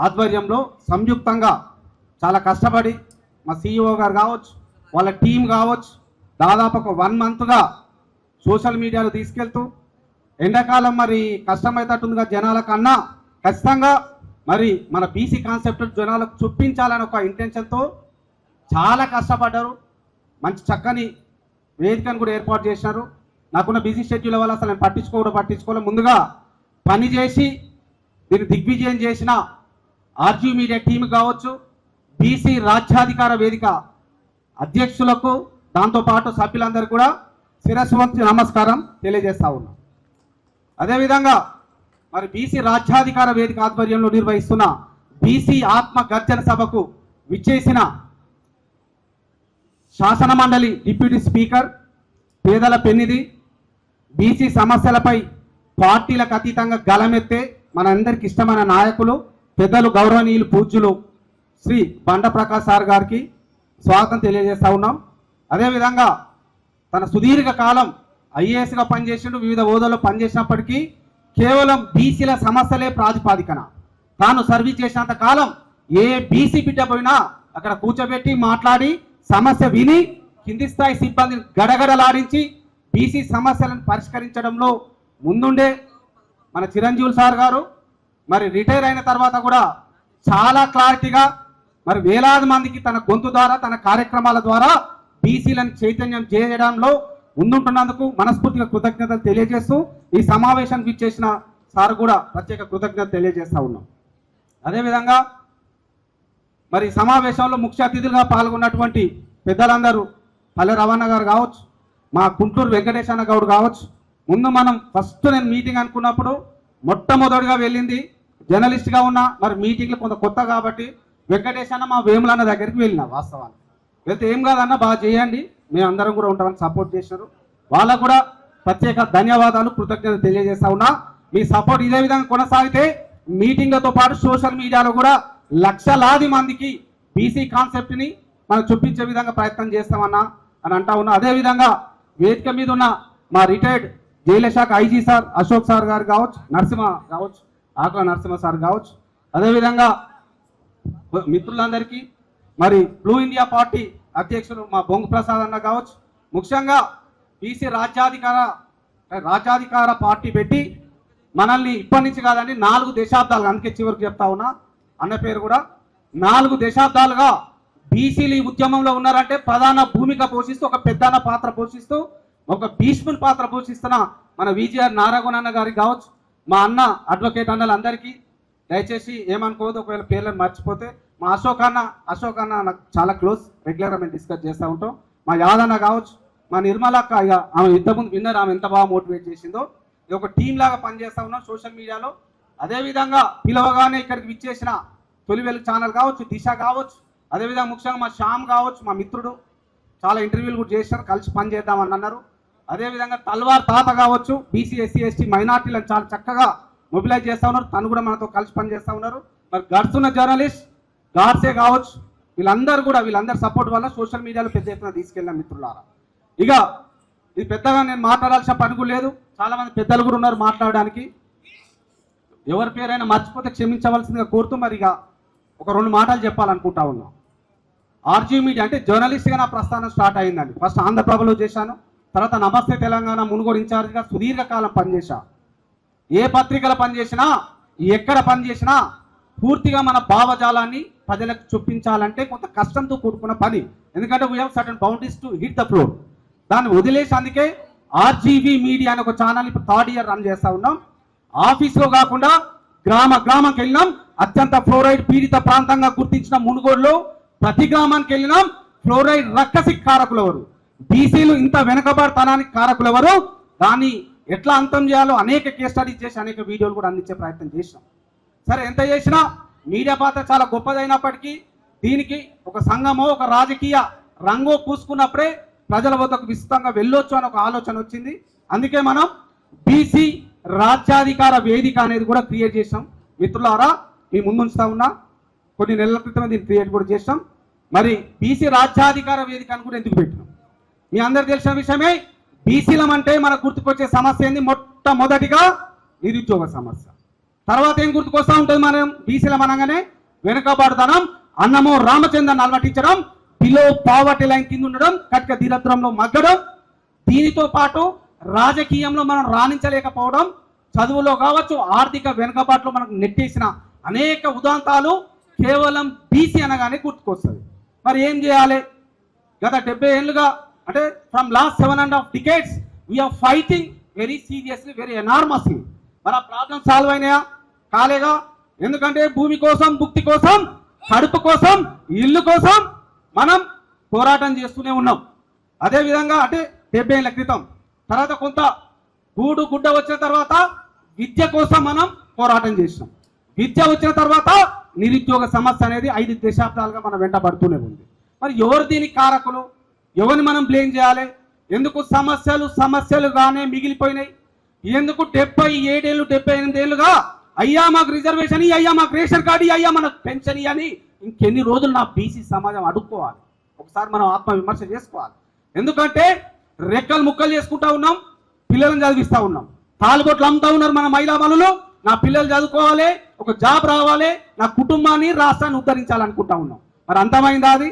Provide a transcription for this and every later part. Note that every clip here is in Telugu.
ఆధ్వర్యంలో సంయుక్తంగా చాలా కష్టపడి మా CEO గారు కావచ్చు, వాళ్ళ టీం కావచ్చు, దాదాపు ఒక 1 మంత్గా సోషల్ మీడియాలో తీసుకెళ్తూ ఎండాకాలం మరి కష్టమైతేటుందిగా జనాల కన్నా ఖచ్చితంగా మరి మన బీసీ కాన్సెప్ట్ జనాలకు చూపించాలని ఒక ఇంటెన్షన్తో చాలా కష్టపడ్డారు. మంచి చక్కని వేదికను కూడా ఏర్పాటు చేసినారు. నాకున్న బిజీ షెడ్యూల్ వల్ల అసలు నేను పట్టించుకోవాలి. ముందుగా పని చేసి దీన్ని దిగ్విజయం చేసిన ఆర్జీ మీడియా టీం కావచ్చు, బీసీ రాజ్యాధికార వేదిక అధ్యక్షులకు, దాంతోపాటు సభ్యులందరూ కూడా శిరస్సు వంచి నమస్కారం తెలియజేస్తా ఉన్నాం. అదేవిధంగా మరి బీసీ రాజ్యాధికార వేదిక ఆధ్వర్యంలో నిర్వహిస్తున్న బీసీ ఆత్మ గర్జన సభకు విచ్చేసిన శాసన మండలి డిప్యూటీ స్పీకర్ పేదల పెన్నిది, బీసీ సమస్యలపై పార్టీలకు అతీతంగా గలమెత్తే మనందరికి ఇష్టమైన నాయకులు పెద్దలు గౌరవనీయులు పూజ్యులు శ్రీ బండ ప్రకాష్ సార్ గారికి స్వాగతం తెలియజేస్తా ఉన్నాం. అదేవిధంగా తన సుదీర్ఘ కాలం ఐఏఎస్గా పనిచేసిండు, వివిధ హోదాలో పనిచేసినప్పటికీ కేవలం బీసీల సమస్యలే ప్రాతిపాదికన తాను సర్వీస్ చేసినంత కాలం ఏ బీసీ బిడ్డ పోయినా అక్కడ కూర్చోబెట్టి మాట్లాడి సమస్య విని కింది స్థాయి సిబ్బందిని గడగడలాడించి బీసీ సమస్యలను పరిష్కరించడంలో ముందుండే మన చిరంజీవి సార్ గారు మరి రిటైర్ అయిన తర్వాత కూడా చాలా క్లారిటీగా మరి వేలాది మందికి తన గొంతు ద్వారా తన కార్యక్రమాల ద్వారా బీసీలను చైతన్యం చేయడంలో ముందుంటున్నందుకు మనస్ఫూర్తిగా కృతజ్ఞతలు తెలియజేస్తూ ఈ సమావేశానికి ఇచ్చేసిన సార్ కూడా ప్రత్యేక కృతజ్ఞత తెలియజేస్తా ఉన్నాం. అదేవిధంగా మరి సమావేశంలో ముఖ్య అతిథులుగా పాల్గొన్నటువంటి పెద్దలందరూ పల్లె రవణ గారు కావచ్చు, మా కుంటూరు వెంకటేశ్వర గౌడ్ కావచ్చు. ముందు మనం ఫస్ట్ నేను మీటింగ్ అనుకున్నప్పుడు మొట్టమొదటిగా వెళ్ళింది జర్నలిస్ట్గా ఉన్న మరి మీటింగ్లు కొంత కొత్త కాబట్టి వెంకటేశ్వర మా వేములన్న దగ్గరికి వెళ్ళిన. వాస్తవాన్ని వెళ్తే ఏం కాదన్న బాగా చేయండి, మేము అందరం కూడా ఉంటామని సపోర్ట్ చేశారు. వాళ్ళకు కూడా ప్రత్యేక ధన్యవాదాలు కృతజ్ఞతలు తెలియజేస్తా ఉన్నా. మీ సపోర్ట్ ఇదే విధంగా కొనసాగితే మీటింగ్లతో పాటు సోషల్ మీడియాలో కూడా లక్షలాది మందికి బీసీ కాన్సెప్ట్ని మనం చూపించే విధంగా ప్రయత్నం చేస్తామన్నా అని అంటా ఉన్నా. అదేవిధంగా వేదిక మీద ఉన్న మా రిటైర్డ్ జైలు శాఖ ఐజీ సార్ అశోక్ సార్ గారు కావచ్చు, నరసింహ కావచ్చు, ఆకుల నరసింహ సార్ కావచ్చు, అదేవిధంగా మిత్రులందరికీ మరి బ్లూ ఇండియా పార్టీ అధ్యక్షులు మా బొంగు ప్రసాద్ అన్న కావచ్చు. ముఖ్యంగా బీసీ రాజ్యాధికార పార్టీ పెట్టి మనల్ని ఇప్పటి నుంచి కాదండి 4 దశాబ్దాలుగా, అందుకే చివరికి చెప్తా ఉన్నా అన్న పేరు కూడా 4 దశాబ్దాలుగా బీసీలు ఈ ఉద్యమంలో ఉన్నారంటే ప్రధాన భూమిక పోషిస్తూ ఒక పెద్దన్న పాత్ర పోషిస్తూ ఒక భీష్ముని పాత్ర పోషిస్తున్న మన విజిఆర్ నారాయణ అన్న గారికి కావచ్చు, మా అన్న అడ్వకేట్ అన్నలందరికీ దయచేసి ఏమనుకోవద్దు ఒకవేళ పేర్లను మర్చిపోతే. మా అశోక్ అన్న నాకు చాలా క్లోజ్, రెగ్యులర్గా మేము డిస్కస్ చేస్తూ ఉంటాం. మా యాదన్న కావచ్చు, మా నిర్మలక్క, ఇక ఆమె ఇంతకుముందు విన్నర్, ఆమె ఎంత బాగా మోటివేట్ చేసిందో. ఇది ఒక టీం లాగా పనిచేస్తూ ఉన్నాం సోషల్ మీడియాలో. అదేవిధంగా పిలవగానే ఇక్కడికి విచ్చేసిన తొలి వెలుగు ఛానల్ కావచ్చు, దిశ కావచ్చు, అదేవిధంగా ముఖ్యంగా మా శ్యామ్ కావచ్చు, మా మిత్రుడు చాలా ఇంటర్వ్యూలు కూడా చేశారు, కలిసి పని చేద్దామని అన్నారు. అదేవిధంగా తల్వార్ తాత కావచ్చు, బీసీ ఎస్సీ ఎస్టీ మైనార్టీలను చాలా చక్కగా మొబిలైజ్ చేస్తూ ఉన్నారు, తను కూడా మనతో కలిసి పనిచేస్తూ ఉన్నారు. మరి గడుస్తున్న జర్నలిస్ట్ గాడ్సే కావచ్చు, వీళ్ళందరి సపోర్ట్ వల్ల సోషల్ మీడియాలో పెద్ద ఎత్తున తీసుకెళ్ళిన మిత్రులారా. ఇక ఇది పెద్దగా నేను మాట్లాడాల్సిన పని కూడా లేదు, చాలా మంది పెద్దలు కూడా ఉన్నారు మాట్లాడడానికి. ఎవరి పేరైనా మర్చిపోతే క్షమించవలసిందిగా కోరుతూ మరి ఇక ఒక 2 మాటలు చెప్పాలనుకుంటా ఉన్నాం. ఆర్జీ మీడియా అంటే జర్నలిస్ట్గా నా ప్రస్థానం స్టార్ట్ అయిందండి. ఫస్ట్ ఆంధ్రప్రభలో చేశాను, తర్వాత నమస్తే తెలంగాణ మునుగోడు ఇన్ఛార్జ్గా సుదీర్ఘకాలం పనిచేశా. ఏ పత్రికలో పనిచేసినా, ఎక్కడ పనిచేసినా పూర్తిగా మన భావజాలాన్ని ప్రజలకు చూపించాలంటే కొంత కష్టంతో కూడుకున్న పని. ఎందుకంటే we have certain boundaries to hit the floor. దాన్ని వదిలేసి అందుకే ఆర్జీవీ మీడియా అనే ఒక ఛానల్ ఇప్పుడు 3rd ఇయర్ రన్ చేస్తూ ఉన్నాం. ఆఫీస్లో కాకుండా గ్రామంకి వెళ్ళినాం. అత్యంత ఫ్లోరైడ్ పీడిత ప్రాంతంగా గుర్తించిన మునుగోడులో ప్రతి గ్రామానికి వెళ్ళినాం. ఫ్లోరైడ్ రక్కసి కారకులు ఎవరు, బీసీలు ఇంత వెనకబడతనానికి కారకులు ఎవరు, దాన్ని ఎట్లా అంతం చేయాలో అనేక కేస్ స్టడీస్ చేసి అనేక వీడియోలు కూడా అందించే ప్రయత్నం చేసినాం. సరే, ఎంత చేసినా మీడియా పాత్ర చాలా గొప్పదైనప్పటికీ దీనికి ఒక సంఘమో ఒక రాజకీయ రంగో పూసుకున్నప్పుడే ప్రజల వద్దకు విస్తృతంగా వెళ్ళొచ్చు అని ఒక ఆలోచన వచ్చింది. అందుకే మనం బీసీ రాజ్యాధికార వేదిక అనేది కూడా క్రియేట్ చేసాం. మిత్రులారా, మీ ముందుంచుతా ఉన్నా, కొన్ని నెలల క్రితమే దీన్ని క్రియేట్ కూడా చేసాం. మరి బీసీ రాజ్యాధికార వేదిక అని కూడా ఎందుకు పెట్టినాం? మీ అందరు తెలిసిన విషయమే. బీసీలం అంటే మనకు గుర్తుకొచ్చే సమస్య ఏంది? మొట్టమొదటిగా నిరుద్యోగ సమస్య. తర్వాత ఏం గుర్తుకొస్తా ఉంటుంది మనం బీసీల మనగానే వెనుకబాటుతనం, అన్నమో రామచంద్రన్ అలవటించడం, బిలో పావర్టీ లైన్ కింద ఉండడం, కటిక దీరత్వంలో మగ్గడం, దీనితో పాటు రాజకీయంలో మనం రాణించలేకపోవడం, చదువులో కావచ్చు ఆర్థిక వెనుకబాటులో మనకు నెట్టేసిన అనేక ఉదాంతాలు కేవలం బీసీ అనగానే గుర్తుకొస్తుంది. మరి ఏం చేయాలి? గత 70 ఏళ్ళుగా అంటే from last 7.5 decades we are fighting very seriously, very enormously. మరి ఆ ప్రాబ్లం సాల్వ్ అయినాయా? కాలేగా. ఎందుకంటే భూమి కోసం, భుక్తి కోసం, కడుపు కోసం, ఇల్లు కోసం మనం పోరాటం చేస్తూనే ఉన్నాం. అదేవిధంగా అంటే 70 ఏళ్ళ క్రితం తర్వాత కొంత గూడు గుడ్డ వచ్చిన తర్వాత విద్య కోసం మనం పోరాటం చేసినాం. విద్య వచ్చిన తర్వాత నిరుద్యోగ సమస్య అనేది 5 దశాబ్దాలుగా మనం వెంటబడుతూనే ఉంది. మరి ఎవరు దీనికి కారకులు? ఎవరిని మనం బ్లేమ్ చేయాలి? ఎందుకు సమస్యలుగానే మిగిలిపోయినాయి? ఎందుకు 77 ఏళ్ళు 78 ఏళ్ళుగా అయ్యా మాకు రిజర్వేషన్, అయ్యా మాకు రేషన్ కార్డు, అయ్యా మనకు పెన్షన్ అని ఇంకెన్ని రోజులు నా బీసీ సమాజం అడుక్కోవాలి? ఒకసారి మనం ఆత్మవిమర్శ చేసుకోవాలి. ఎందుకంటే రెక్కలు ముక్కలు చేసుకుంటా ఉన్నాం, పిల్లలను చదివిస్తూ ఉన్నాం, తాలుబొట్లు అమ్ముతా ఉన్నారు మన మహిళా మనులు. నా పిల్లలు చదువుకోవాలి, ఒక జాబ్ రావాలి, నా కుటుంబాన్ని రాష్ట్రాన్ని ఉద్ధరించాలనుకుంటా ఉన్నాం. మరి అంతమైందా? అది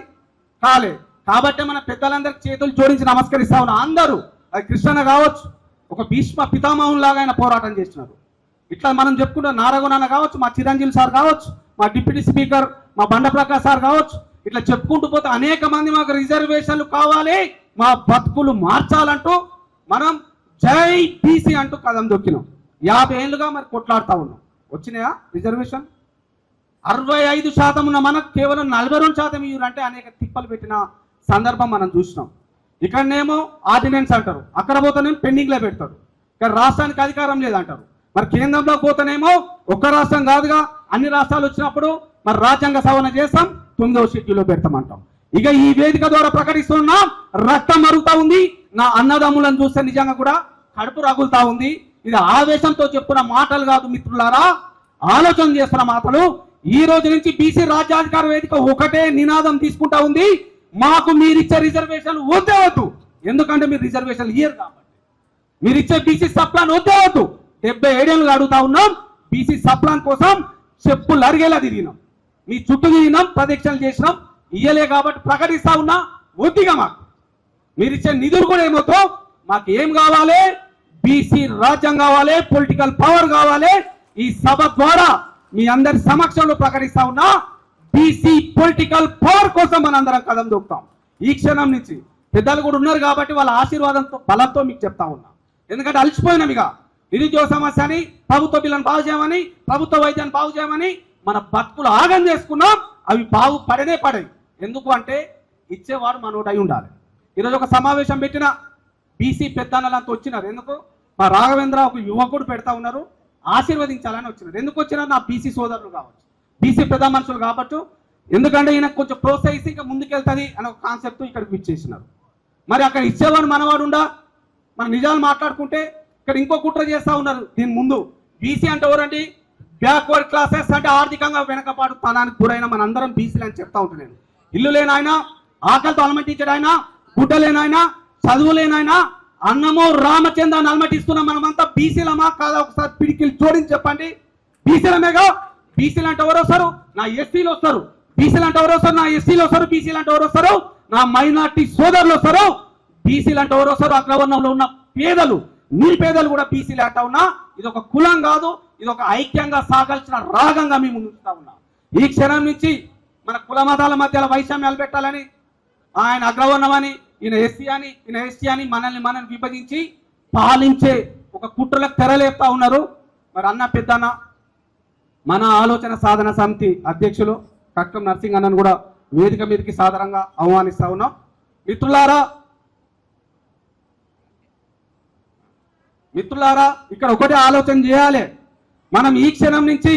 కాలే. కాబట్టి మన పెద్దలందరికీ చేతులు జోడించి నమస్కరిస్తా ఉన్నాం. అందరూ, అది కృష్ణ కావచ్చు, ఒక భీష్మ పితామహం లాగా ఆయన పోరాటం చేస్తున్నారు. ఇట్లా మనం చెప్పుకుంటే నారగొనాన్న కావచ్చు, మా చిరంజీవి సార్ కావచ్చు, మా డిప్యూటీ స్పీకర్ మా బండప్రకాష్ సార్ కావచ్చు, ఇట్లా చెప్పుకుంటూ పోతే అనేక మంది మాకు రిజర్వేషన్లు కావాలి, మా బతుకులు మార్చాలంటూ మనం జై బీసీ అంటూ కదం దొక్కినాం. 50 ఏళ్ళుగా మరి కొట్లాడుతూ ఉన్నాం. వచ్చినాయా రిజర్వేషన్? 65% ఉన్న మనకు కేవలం 42% ఇవ్వరంటే అనేక తిప్పలు పెట్టిన సందర్భం మనం చూసినాం. ఇక్కడనేమో ఆర్డినెన్స్ అంటారు, అక్కడ పోతేనేమో పెండింగ్లో పెడతారు. ఇక్కడ రాష్ట్రానికి అధికారం లేదంటారు. మరి కేంద్రంలో పోతేనేమో ఒక్క రాష్ట్రం కాదుగా, అన్ని రాష్ట్రాలు వచ్చినప్పుడు మరి రాజ్యాంగ సవరణ చేస్తాం, 9వ షెడ్యూల్లో పెడతామంటాం. ఇక ఈ వేదిక ద్వారా ప్రకటిస్తున్నా రక్తం మరుగుతా ఉంది. నా అన్నదమ్ములను చూస్తే నిజంగా కూడా కడుపు రగులుతా ఉంది. ఇది ఆవేశంతో చెప్పుకున్న మాటలు కాదు మిత్రులారా, ఆలోచన చేస్తున్న మాటలు. ఈ రోజు నుంచి బీసీ రాజ్యాధికార వేదిక ఒకటే నినాదం తీసుకుంటా ఉంది, మాకు మీరిచ్చే రిజర్వేషన్లు వద్దే వద్దు. ఎందుకంటే మీరు రిజర్వేషన్లు ఇయ్యరు కాబట్టి. మీరు ఇచ్చే బీసీ సప్లాన్ వద్దే వద్దు. 77 ఏళ్ళుగా అడుగుతా ఉన్నాం. బీసీ సప్లాన్ కోసం చెప్పులు అరిగేలా తిరిగినాం, మీ చుట్టూ తిరిగినాం, ప్రదక్షిణలు చేసినాం. ఇయ్యలే కాబట్టి ప్రకటిస్తా ఉన్నా, వద్దిగా మాకు మీరిచ్చే నిధులు కూడా ఏమవుతో మాకు ఏం కావాలి? బీసీ రాజ్యం కావాలి, పొలిటికల్ పవర్ కావాలి. ఈ సభ ద్వారా మీ అందరి సమక్షంలో ప్రకటిస్తా ఉన్నా, బీసీ పొలిటికల్ పవర్ కోసం మనందరం కదం దొక్కుతాం. ఈ క్షణం నుంచి పెద్దలు కూడా ఉన్నారు కాబట్టి వాళ్ళ ఆశీర్వాదంతో బలంతో మీకు చెప్తా ఉన్నా. ఎందుకంటే అలసిపోయినాం. ఇక నిరుద్యోగ సమస్య అని, ప్రభుత్వ బిల్లును బాగు చేయమని, ప్రభుత్వ వైద్యాన్ని బాగు చేయమని మన బతుకులు ఆగం చేసుకున్నాం. అవి బాగుపడనే పడాయి. ఎందుకు అంటే ఇచ్చేవాడు మనోడు అయి ఉండాలి. ఈరోజు ఒక సమావేశం పెట్టిన బీసీ పెద్దన్నలంతా వచ్చినారు. ఎందుకు? మా రాఘవేంద్ర ఒక యువకుడు పెడతా ఉన్నారు, ఆశీర్వదించాలని వచ్చినారు. ఎందుకు వచ్చినారు? నా బీసీ సోదరులు కావచ్చు, బీసీ పెద్ద మనుషులు కావచ్చు. ఎందుకంటే ఈయన కొంచెం ప్రోత్సహిస్తే ఇంకా ముందుకెళ్తుంది అనే ఒక కాన్సెప్ట్ ఇక్కడికి ఇచ్చేసినారు. మరి అక్కడ ఇచ్చేవాడు మనవాడు ఉండా? మన నిజాలు మాట్లాడుకుంటే ఇక్కడ ఇంకో కుట్ర చేస్తా ఉన్నారు. దీని ముందు బీసీ అంటే ఎవరండి? బ్యాక్వర్డ్ క్లాసెస్ అంటే ఆర్థికంగా వెనకపాటు తనానికి గురైన మనందరం బీసీలు అని చెప్తా ఉంటాను నేను. ఇల్లు లేనాయన, ఆకలితో అలమటించాడు ఆయన, గుడ్డ లేనాయన, చదువు లేనాయన, అన్నమో రామచంద్రాన్ని అలమటిస్తున్న మనమంతా బీసీలమా కాదా? ఒకసారి పిడికిలు జోడించి చెప్పండి. బీసీలమేగా. బీసీలు అంటే ఎవరు వస్తారు? నా ఎస్సీలు వస్తారు. బీసీలు అంటే ఎవరు వస్తారు? నా ఎస్సీలు వస్తారు. బీసీలు అంటే ఎవరు వస్తారు? నా మైనార్టీ సోదరులు వస్తారు. బీసీలు అంటే ఎవరు వస్తారు? అగ్రవర్ణంలో ఉన్న పేదలు, నిరుపేదలు కూడా బీసీలు అంటా ఉన్నా. ఇది ఒక కులం కాదు, ఇది ఒక ఐక్యంగా సాగాల్సిన రాగంగా మేము ముందుతా ఉన్నాం. ఈ క్షణం నుంచి మన కుల మతాల మధ్యలో వైషమ్యాలు పెట్టాలని, ఆయన అగ్రవర్ణమని, ఈయన ఎస్సీ అని, ఈయన ఎస్టీ అని మనల్ని విభజించి పాలించే ఒక కుట్రలకు తెరలేపుతా ఉన్నారు. మరి అన్న పెద్దన్న మన ఆలోచన సాధన సమితి అధ్యక్షులు కక్కం నర్సింగ్ అన్నను కూడా వేదిక మీదకి సాధారణంగా ఆహ్వానిస్తా ఉన్నాం. మిత్రులారా ఇక్కడ ఒకటే ఆలోచన చేయాలి మనం ఈ క్షణం నుంచి.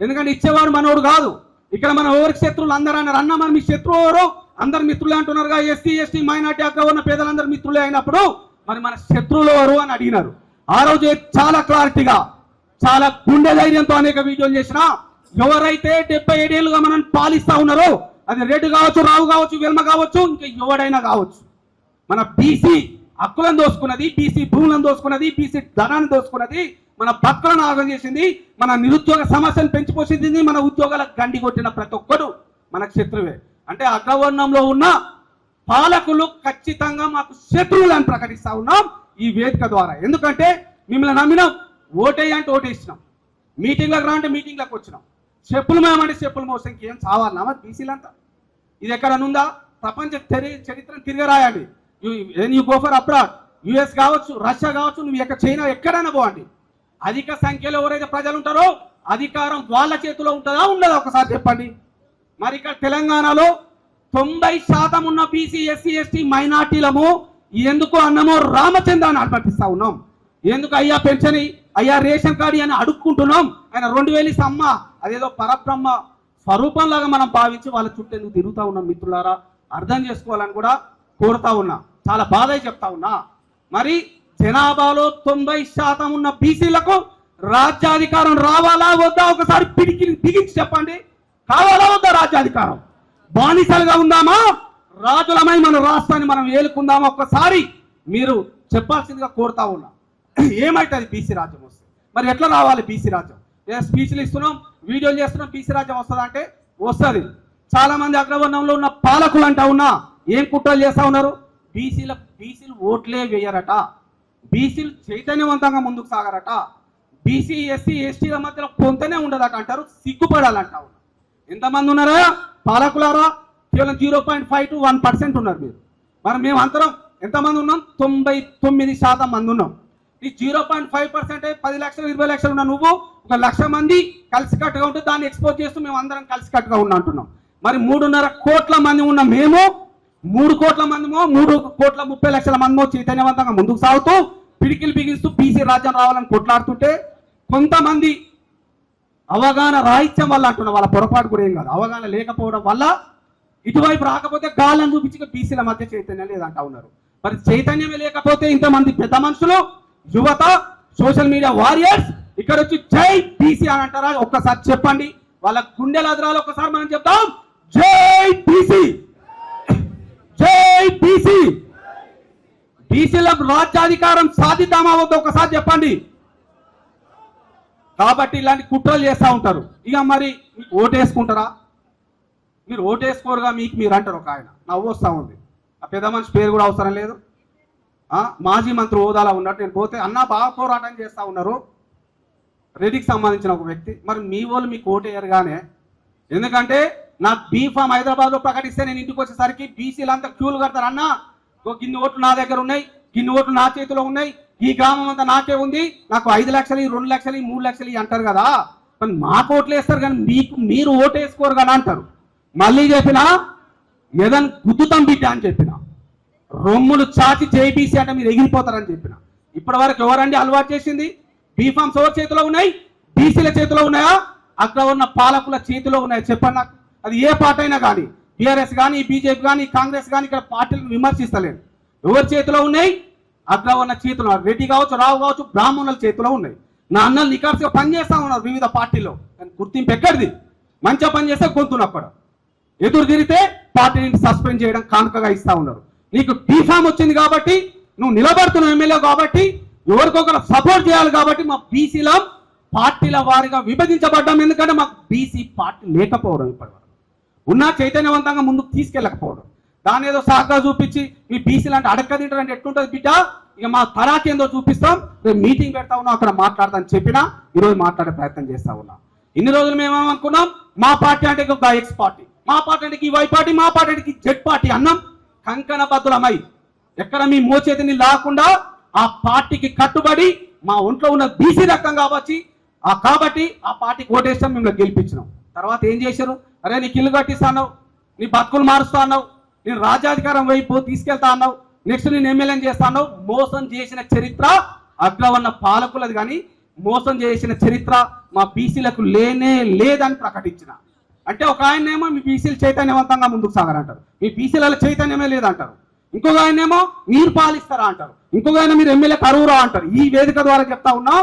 ఎందుకంటే ఇచ్చేవాడు మనోడు కాదు. ఇక్కడ మనం ఎవరికి శత్రువులు అందరూ అన్నారు. అన్న మన మీ శత్రువు ఎవరు? అందరు మిత్రులే అంటున్నారుగా. ఎస్సీ ఎస్టీ మైనార్టీ అగ్రవర్ణ పేదలందరూ మిత్రులే అయినప్పుడు మరి మన శత్రువులు ఎవరు అని అడిగినారు. ఆ రోజు చాలా క్లారిటీగా, చాలా గుండె ధైర్యంతో అనేక వీడియోలు చేసిన ఎవరైతే 77 ఏళ్ళుగా మనం పాలిస్తా ఉన్నారో, అది రెడ్డి కావచ్చు, రావు కావచ్చు, వెల్మ కావచ్చు, ఇంకా ఎవడైనా కావచ్చు, మన బీసీ హక్కులను దోసుకున్నది, బీసీ భూములను దోసుకున్నది, బీసీ ధనాన్ని దోసుకున్నది మన బతుకులను ఆగం చేసింది, మన నిరుద్యోగ సమస్యను పెంచిపోసింది, మన ఉద్యోగాలకు గండి కొట్టిన ప్రతి ఒక్కడు మనకు శత్రువే. అంటే అగ్రవర్ణంలో ఉన్న పాలకులు ఖచ్చితంగా మాకు శత్రువులను ప్రకటిస్తా ఉన్నాం ఈ వేదిక ద్వారా. ఎందుకంటే మిమ్మల్ని నమ్మినాం, ఓటేయంటే ఓటేసినాం, మీటింగ్లకు రా అంటే మీటింగ్లకు వచ్చినాం, చెప్పులు మేమంటే చెప్పులు మోసంకి ఏం చావాలన్నా మరి బీసీలంతా? ఇది ఎక్కడనుందా? ప్రపంచ చరిత్రను తిరిగి రాయండి. You go for abroad, US కావచ్చు, రష్యా కావచ్చు, నువ్వు చైనా ఎక్కడైనా పోండి, అధిక సంఖ్యలో ఎవరైతే ప్రజలు ఉంటారో అధికారం వాళ్ళ చేతిలో ఉంటుందా ఉండదా ఒకసారి చెప్పండి. మరి ఇక్కడ తెలంగాణలో 90% ఉన్న బీసీ ఎస్సీ ఎస్టీ మైనార్టీలము ఎందుకు అన్నమో రామచంద్రాన్ని అర్పటిస్తా ఉన్నాం. ఎందుకు అయ్యా పెన్షన్, అయ్యా రేషన్ కార్డు అని అడుక్కుంటున్నాం. ఆయన 2000 ఇస్తే అమ్మ అదేదో పరబ్రహ్మ స్వరూపంలాగా మనం భావించి వాళ్ళ చుట్టూ ఎందుకు తిరుగుతూ ఉన్నాం. మిత్రులారా అర్థం చేసుకోవాలని కూడా కోరుతా ఉన్నా, చాలా బాధ చెప్తా ఉన్నా. మరి జనాభాలో 90% ఉన్న బీసీలకు రాజ్యాధికారం రావాలా వద్దా ఒకసారి బిగించి చెప్పండి. కావాలా వద్దా రాజ్యాధికారం? బానిసలుగా ఉందామా, రాజులమై మన రాష్ట్రాన్ని మనం ఏలుకుందామా ఒక్కసారి మీరు చెప్పాల్సిందిగా కోరుతా ఉన్నా. ఏమైతుంది బీసీ రాజ్యం వస్తే? మరి ఎట్లా రావాలి బీసీ రాజ్యం? స్పీచ్లు ఇస్తున్నాం, వీడియోలు చేస్తున్నాం, బీసీ రాజ్యం వస్తుందా అంటే వస్తుంది. చాలా మంది అగ్రవర్ణంలో ఉన్న పాలకులు అంటా ఉన్నా ఏం కుట్రలు చేస్తా ఉన్నారు. బీసీలు ఓట్లే వేయరట, బీసీలు చైతన్యవంతంగా ముందుకు సాగరట, బీసీ ఎస్సీ ఎస్టీల మధ్యలో పొంతనే ఉండదట అంటారు. సిగ్గుపడాలంటా ఉన్నారు. ఎంతమంది ఉన్నారా పాలకులారా? కేవలం 0.5 to 1% ఉన్నారు మీరు. మరి మేము అందరం ఎంతమంది ఉన్నాం? 99% మంది ఉన్నాం. ఈ 0.5% 10 లక్షలు 20 లక్షలు ఉన్న నువ్వు 1 లక్ష మంది కలిసికట్టుగా ఉంటే దాన్ని ఎక్స్పోజ్ చేస్తూ మేము అందరం కలిసికట్టుగా ఉన్నా అంటున్నాం. మరి 3.5 కోట్ల మంది ఉన్న మేము 3 కోట్ల మందిమో 3 కోట్ల 30 లక్షల మందిమో చైతన్యవంతంగా ముందుకు సాగుతూ పిడికిలు బిగిస్తూ బీసీ రాజ్యం రావాలని కొట్లాడుతుంటే కొంతమంది అవగాహన రాహిత్యం వల్ల అంటున్నా, వాళ్ళ పొరపాటు కూడా ఏం కాదు, అవగాహన లేకపోవడం వల్ల ఇటువైపు రాకపోతే గాలను చూపించి బీసీల మధ్య చైతన్యం లేదంటా ఉన్నారు. మరి చైతన్యమే లేకపోతే ఇంతమంది పెద్ద మనుషులు, యువత, సోషల్ మీడియా వారియర్స్ ఇక్కడ వచ్చి జై బీసీ అని అంటారా? ఒక్కసారి చెప్పండి. వాళ్ళ గుండెల అదరాలు ఒక్కసారి మనం చెప్తాం, జై బీసీ, జై బీసీ. బీసీలకు రాజ్యాధికారం సాధిద్దామా వద్ద ఒకసారి చెప్పండి. కాబట్టి ఇలాంటి కుట్రలు చేస్తూ ఉంటారు. ఇక మరి మీకు ఓటేసుకుంటారా? మీరు ఓటేసుకోరుగా మీకు మీరు అంటారు. ఒక ఆయన నవ్వు వస్తూ ఉంది, ఆ పెద్ద మనిషి పేరు కూడా అవసరం లేదు, మాజీ మంత్రి హోదాలో ఉన్నట్టు. నేను పోతే అన్న బాగా పోరాటం చేస్తూ ఉన్నారు రెడ్డికి సంబంధించిన ఒక వ్యక్తి. మరి మీ వాళ్ళు మీకు ఓటేయరుగానే, ఎందుకంటే నాకు బీఫామ్ హైదరాబాద్లో ప్రకటిస్తే నేను ఇంటికి వచ్చేసరికి బీసీలు అంతా క్యూలు కడతారు. అన్న గిన్ని ఓట్లు నా దగ్గర ఉన్నాయి, గిన్ని ఓట్లు నా చేతిలో ఉన్నాయి, ఈ గ్రామం అంతా నాకే ఉంది, నాకు 5 లక్షలు 2 లక్షలు 3 లక్షలు అంటారు కదా. మరి మాకు ఓట్లు వేస్తారు కానీ మీరు ఓటు వేసుకోరు కదా అంటారు. మళ్ళీ చెప్పిన ఏదైనా గుద్దుతాం బిడ్డ అని చెప్పిన, రొమ్ములు చాచి జేబీసీ అంటే మీరు ఎగిరిపోతారని చెప్పిన. ఇప్పటి వరకు ఎవరండి అలవాటు చేసింది? బీఫామ్స్ ఎవరి చేతిలో ఉన్నాయి? బీసీల చేతిలో ఉన్నాయా? అక్కడ ఉన్న పాలకుల చేతిలో ఉన్నాయా? చెప్పండి నాకు. అది ఏ పార్టీ అయినా కానీ, టీఆర్ఎస్ కానీ, బీజేపీ కానీ, కాంగ్రెస్ కానీ, ఇక్కడ పార్టీలను విమర్శిస్తలేదు. ఎవరి చేతిలో ఉన్నాయి? అక్కడ ఉన్న చేతిలో. రెడ్డి కావచ్చు, రావు కావచ్చు, బ్రాహ్మణుల చేతిలో ఉన్నాయి. నా అన్నలు నికార్సుగా పనిచేస్తా ఉన్నారు వివిధ పార్టీల్లో. కానీ గుర్తింపు ఎక్కడిది? మంచిగా పనిచేస్తే గొంతునక్కడ, ఎదురు తిరిగితే పార్టీని సస్పెండ్ చేయడం కానుకగా ఇస్తా ఉన్నారు. నీకు బీఫామ్ వచ్చింది కాబట్టి, నువ్వు నిలబడుతున్న ఎమ్మెల్యే కాబట్టి, ఎవరికొకరు సపోర్ట్ చేయాలి కాబట్టి మా బీసీల పార్టీల వారిగా విభజించబడ్డాం. ఎందుకంటే మాకు బీసీ పార్టీ లేకపోవడం, ఇప్పటివరకు ఉన్నా చైతన్యవంతంగా ముందుకు తీసుకెళ్ళకపోవడం, దాని ఏదో సాగా చూపించి మీ బీసీలు అంటే అడక్క తింటారంటే ఎట్లుంటుంది బిడ్డ, ఇక మా తరాకేందో చూపిస్తాం, రేపు మీటింగ్ పెడతా ఉన్నాం అక్కడ మాట్లాడతాను చెప్పినా ఈరోజు మాట్లాడే ప్రయత్నం చేస్తా ఉన్నాం. ఇన్ని రోజులు మేమేమనుకున్నాం, మా పార్టీ అంటే ఎక్స్ పార్టీ, మా పార్టీ అంటే వై పార్టీ, మా పార్టీ అంటే జెడ్ పార్టీ అన్నాం. కంకణ బద్దులమై ఎక్కడ మీ మోచేతిని లాకుండా ఆ పార్టీకి కట్టుబడి మా ఒంట్లో ఉన్న బీసీ రక్తం కాబట్టి ఆ పార్టీకి ఓటేస్తాం, మిమ్మల్ని గెలిపించినాం. తర్వాత ఏం చేశారు? అరే నీకు ఇల్లు కట్టిస్తా అన్నావు, నీ బతుకులు మారుస్తా అన్నావు, నేను రాజ్యాధికారం వైపు తీసుకెళ్తా అన్నావు, నెక్స్ట్ నేను ఎమ్మెల్యేని చేస్తా అన్నావు. మోసం చేసిన చరిత్ర అగ్రవర్ణ పాలకులది, కానీ మోసం చేసిన చరిత్ర మా బీసీలకు లేనే లేదని ప్రకటించిన. అంటే ఒక ఆయనేమో మీ బీసీలు చైతన్యవంతంగా ముందుకు సాగారంటారు, మీ బీసీలలో చైతన్యమే లేదంటారు. ఇంకొక ఆయనేమో మీరు పాలిస్తారా అంటారు, ఇంకొక ఆయన మీరు ఎమ్మెల్యే కరువురా అంటారు. ఈ వేదిక ద్వారా చెప్తా ఉన్నాం,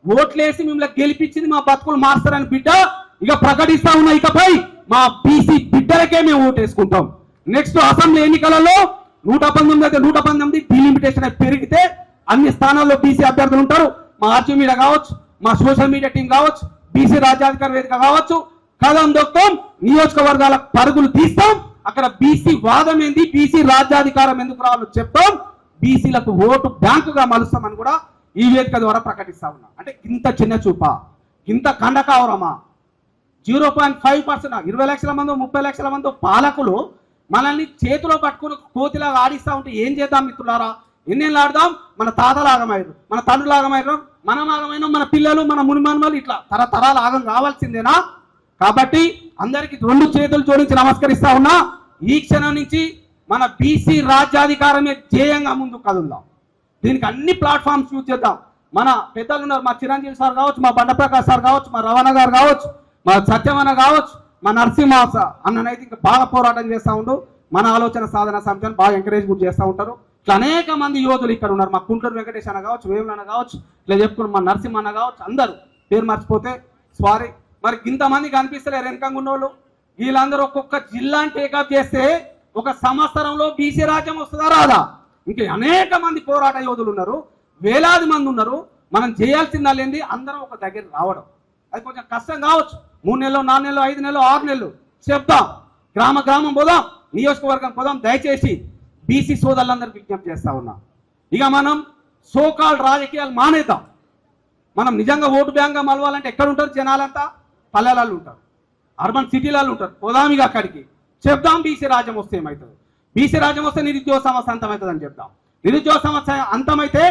ఓట్లేసి మిమ్మల్ని గెలిపించింది మా బతుకులు మారుస్తారని బిడ్డ ఇక ప్రకటిస్తా ఉన్నా. ఇకపై మా బీసీ బిడ్డలకే మేము ఓటేసుకుంటాం. నెక్స్ట్ అసెంబ్లీ ఎన్నికలలో 119 అయితే 119 డీలిమిటేషన్ పెరిగితే అన్ని స్థానాల్లో బీసీ అభ్యర్థులు ఉంటారు. మా ఆర్జీ మీడియా కావచ్చు, మా సోషల్ మీడియా టీం కావచ్చు, బీసీ రాజ్యాధికార వేదిక కావచ్చు, కదం దొక్తాం, నియోజకవర్గాల పరుగులు తీస్తాం. అక్కడ బీసీ వాదం ఏంది, బీసీ రాజ్యాధికారం ఎందుకు రావాలో చెప్తాం, బీసీలకు ఓటు బ్యాంకుగా మలుస్తామని కూడా ఈ వేదిక ద్వారా ప్రకటిస్తా ఉన్నా. అంటే ఇంత చిన్న చూపా, ఇంత కండకావరమా? 0.5%, 20 లక్షల మందో 30 లక్షల మందో పాలకులు మనల్ని చేతిలో పట్టుకుని కోతిలాగా ఆడిస్తా ఉంటే ఏం చేద్దాం మిత్రులారా? ఎన్నేళ్ళు ఆడదాం? మన తాతలు ఆగమయ్యారు, మన తండ్రులు ఆగమయ్యారు, మనం ఆగమైనా, మన పిల్లలు, మన మునిమనుమలు ఇట్లా తరతరాలు ఆగం కావాల్సిందేనా? కాబట్టి అందరికి 2 చేతులు జోడించి నమస్కరిస్తా ఉన్నా. ఈ క్షణం నుంచి మన బీసీ రాజ్యాధికారమే ధ్యేయంగా ముందుకు కదులుదాం. దీనికి అన్ని ప్లాట్ఫామ్స్ యూజ్ చేద్దాం. మన పెద్దలు ఉన్నారు, మా చిరంజీవి సార్ కావచ్చు, మా బండప్రకాష్ సార్ కావచ్చు, మా రవణ గారు కావచ్చు, మా సత్యమన్న కావచ్చు, మా నరసింహ అన్ననైతే ఇంకా బాగా పోరాటం చేస్తూ ఉండు. మన ఆలోచన సాధన సమితిని బాగా ఎంకరేజ్ కూడా చేస్తూ ఉంటారు. ఇట్లా అనేక మంది యోధులు ఇక్కడ ఉన్నారు. మా కుంటూరు వెంకటేష్ అన్న కావచ్చు, వేములన్న కావచ్చు, ఇట్లా చెప్పుకున్న మా నరసింహ అన్న కావచ్చు, అందరూ పేరు మర్చిపోతే సారీ. మరి ఇంతమంది కనిపిస్తలేరు వెనకంగా ఉన్నోళ్ళు. వీళ్ళందరూ ఒక్కొక్క జిల్లాని టేకప్ చేస్తే ఒక సంవత్సరంలో బీసీ రాజ్యం వస్తుందా రాదా? ఇంకా అనేక మంది పోరాట యోధులు ఉన్నారు, వేలాది మంది ఉన్నారు. మనం చేయాల్సింది అందరం ఒక దగ్గర రావడం. అది కొంచెం కష్టం కావచ్చు. 3 నెలలు, 4 నెలలు, 5 నెలలు, 6 నెలలు చెప్తాం. గ్రామం పోదాం, నియోజకవర్గం పోదాం. దయచేసి బీసీ సోదరులందరికీ విజ్ఞప్తి చేస్తా ఉన్నా. ఇక మనం సోకాల్ రాజకీయాలు మానేద్దాం. మనం నిజంగా ఓటు బ్యాంక్గా మలవాలంటే ఎక్కడ ఉంటారు జనాలంతా? పల్లెలలో ఉంటారు, అర్బన్ సిటీలలో ఉంటారు. పోదాం ఇక అక్కడికి, చెప్దాం బీసీ రాజ్యం వస్తే ఏమవుతుంది. బీసీ రాజ్యం వస్తే నిరుద్యోగ సమస్య అంతమవుతుంది అని చెప్తాం. నిరుద్యోగ సమస్య అంతమైతే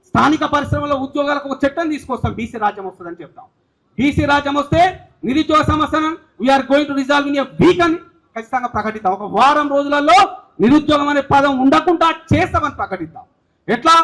స్థానిక పరిశ్రమలో ఉద్యోగాలకు ఒక చట్టం తీసుకొస్తాం. బీసీ రాజ్యం వస్తుందని చెప్తాం. బీసీ రాజ్యం వస్తే నిరుద్యోగ సమస్యను we are going to resolve in a week అని ఖచ్చితంగా ప్రకటిద్దాం. ఒక వారం రోజులలో నిరుద్యోగం అనే పదం ఉండకుండా చేస్తామని ప్రకటిద్దాం. ఎట్లా?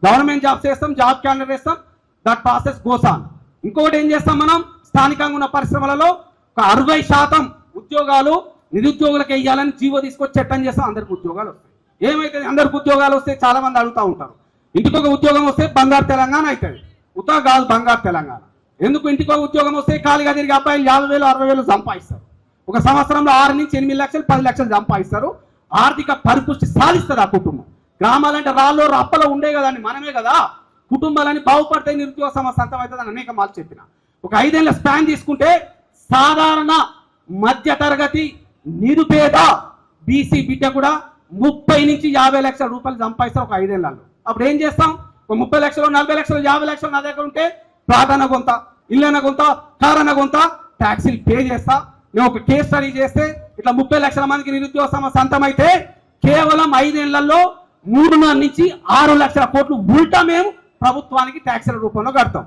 గవర్నమెంట్ జాబ్ చేస్తాం, జాబ్ క్యాలెండర్ వేస్తాం, దట్ ప్రాసెస్ గోస్ ఆన్. ఇంకొకటి ఏం చేస్తాం, మనం స్థానికంగా ఉన్న పరిశ్రమలలో ఒక 60% ఉద్యోగాలు నిరుద్యోగులకు వేయాలని జీవో తీసుకొచ్చి చట్టం చేస్తాం. అందరికి ఉద్యోగాలు వస్తాయి. ఏమైతే అందరికి ఉద్యోగాలు వస్తే చాలా మంది అడుగుతూ ఉంటారు, ఇంటికి ఒక ఉద్యోగం వస్తే బంగారు తెలంగాణ అవుతుంది. ఉతా కాదు బంగారు తెలంగాణ. ఎందుకు? ఇంటికి ఒక ఉద్యోగం వస్తే ఖాళీగా తిరిగి అబ్బాయిలు 50,000 60,000 సంపాదిస్తారు. ఒక సంవత్సరంలో 6 నుంచి 8 లక్షలు 10 లక్షలు సంపాదిస్తారు. ఆర్థిక పరిపుష్టి సాధిస్తుంది ఆ కుటుంబం. గ్రామాలంటే రాళ్ళు రప్పలో ఉండే కదండి, మనమే కదా. కుటుంబాలని బాగుపడితే నిరుద్యోగ సమస్య అంతమవుతుంది అని అనేక మార్లు చెప్పిన. ఒక 5 ఏళ్ల స్పాన్ తీసుకుంటే సాధారణ మధ్య తరగతి నిరుపేద బీసీ బిడ్డ కూడా 30 నుంచి 50 లక్షల రూపాయలు సంపాదిస్తారు ఒక 5 ఏళ్లలో. అప్పుడు ఏం చేస్తాం? ఒక 30 లక్షలు, 40 లక్షలు, 50 లక్షలు నా దగ్గర ఉంటే ప్రాధాన్య కొంత, ఇళ్ళన కొంత, కారణ కొంత ట్యాక్సీలు పే చేస్తా. మేము ఒక కేసు స్టడీ చేస్తే ఇట్లా 30 లక్షల మందికి నిరుద్యోగ సమస్య అంతమైతే కేవలం 5 ఏళ్లలో 3.5 నుంచి 6 లక్షల కోట్లు ఉల్టా మేము ప్రభుత్వానికి ట్యాక్సీల రూపంలో కడతాం.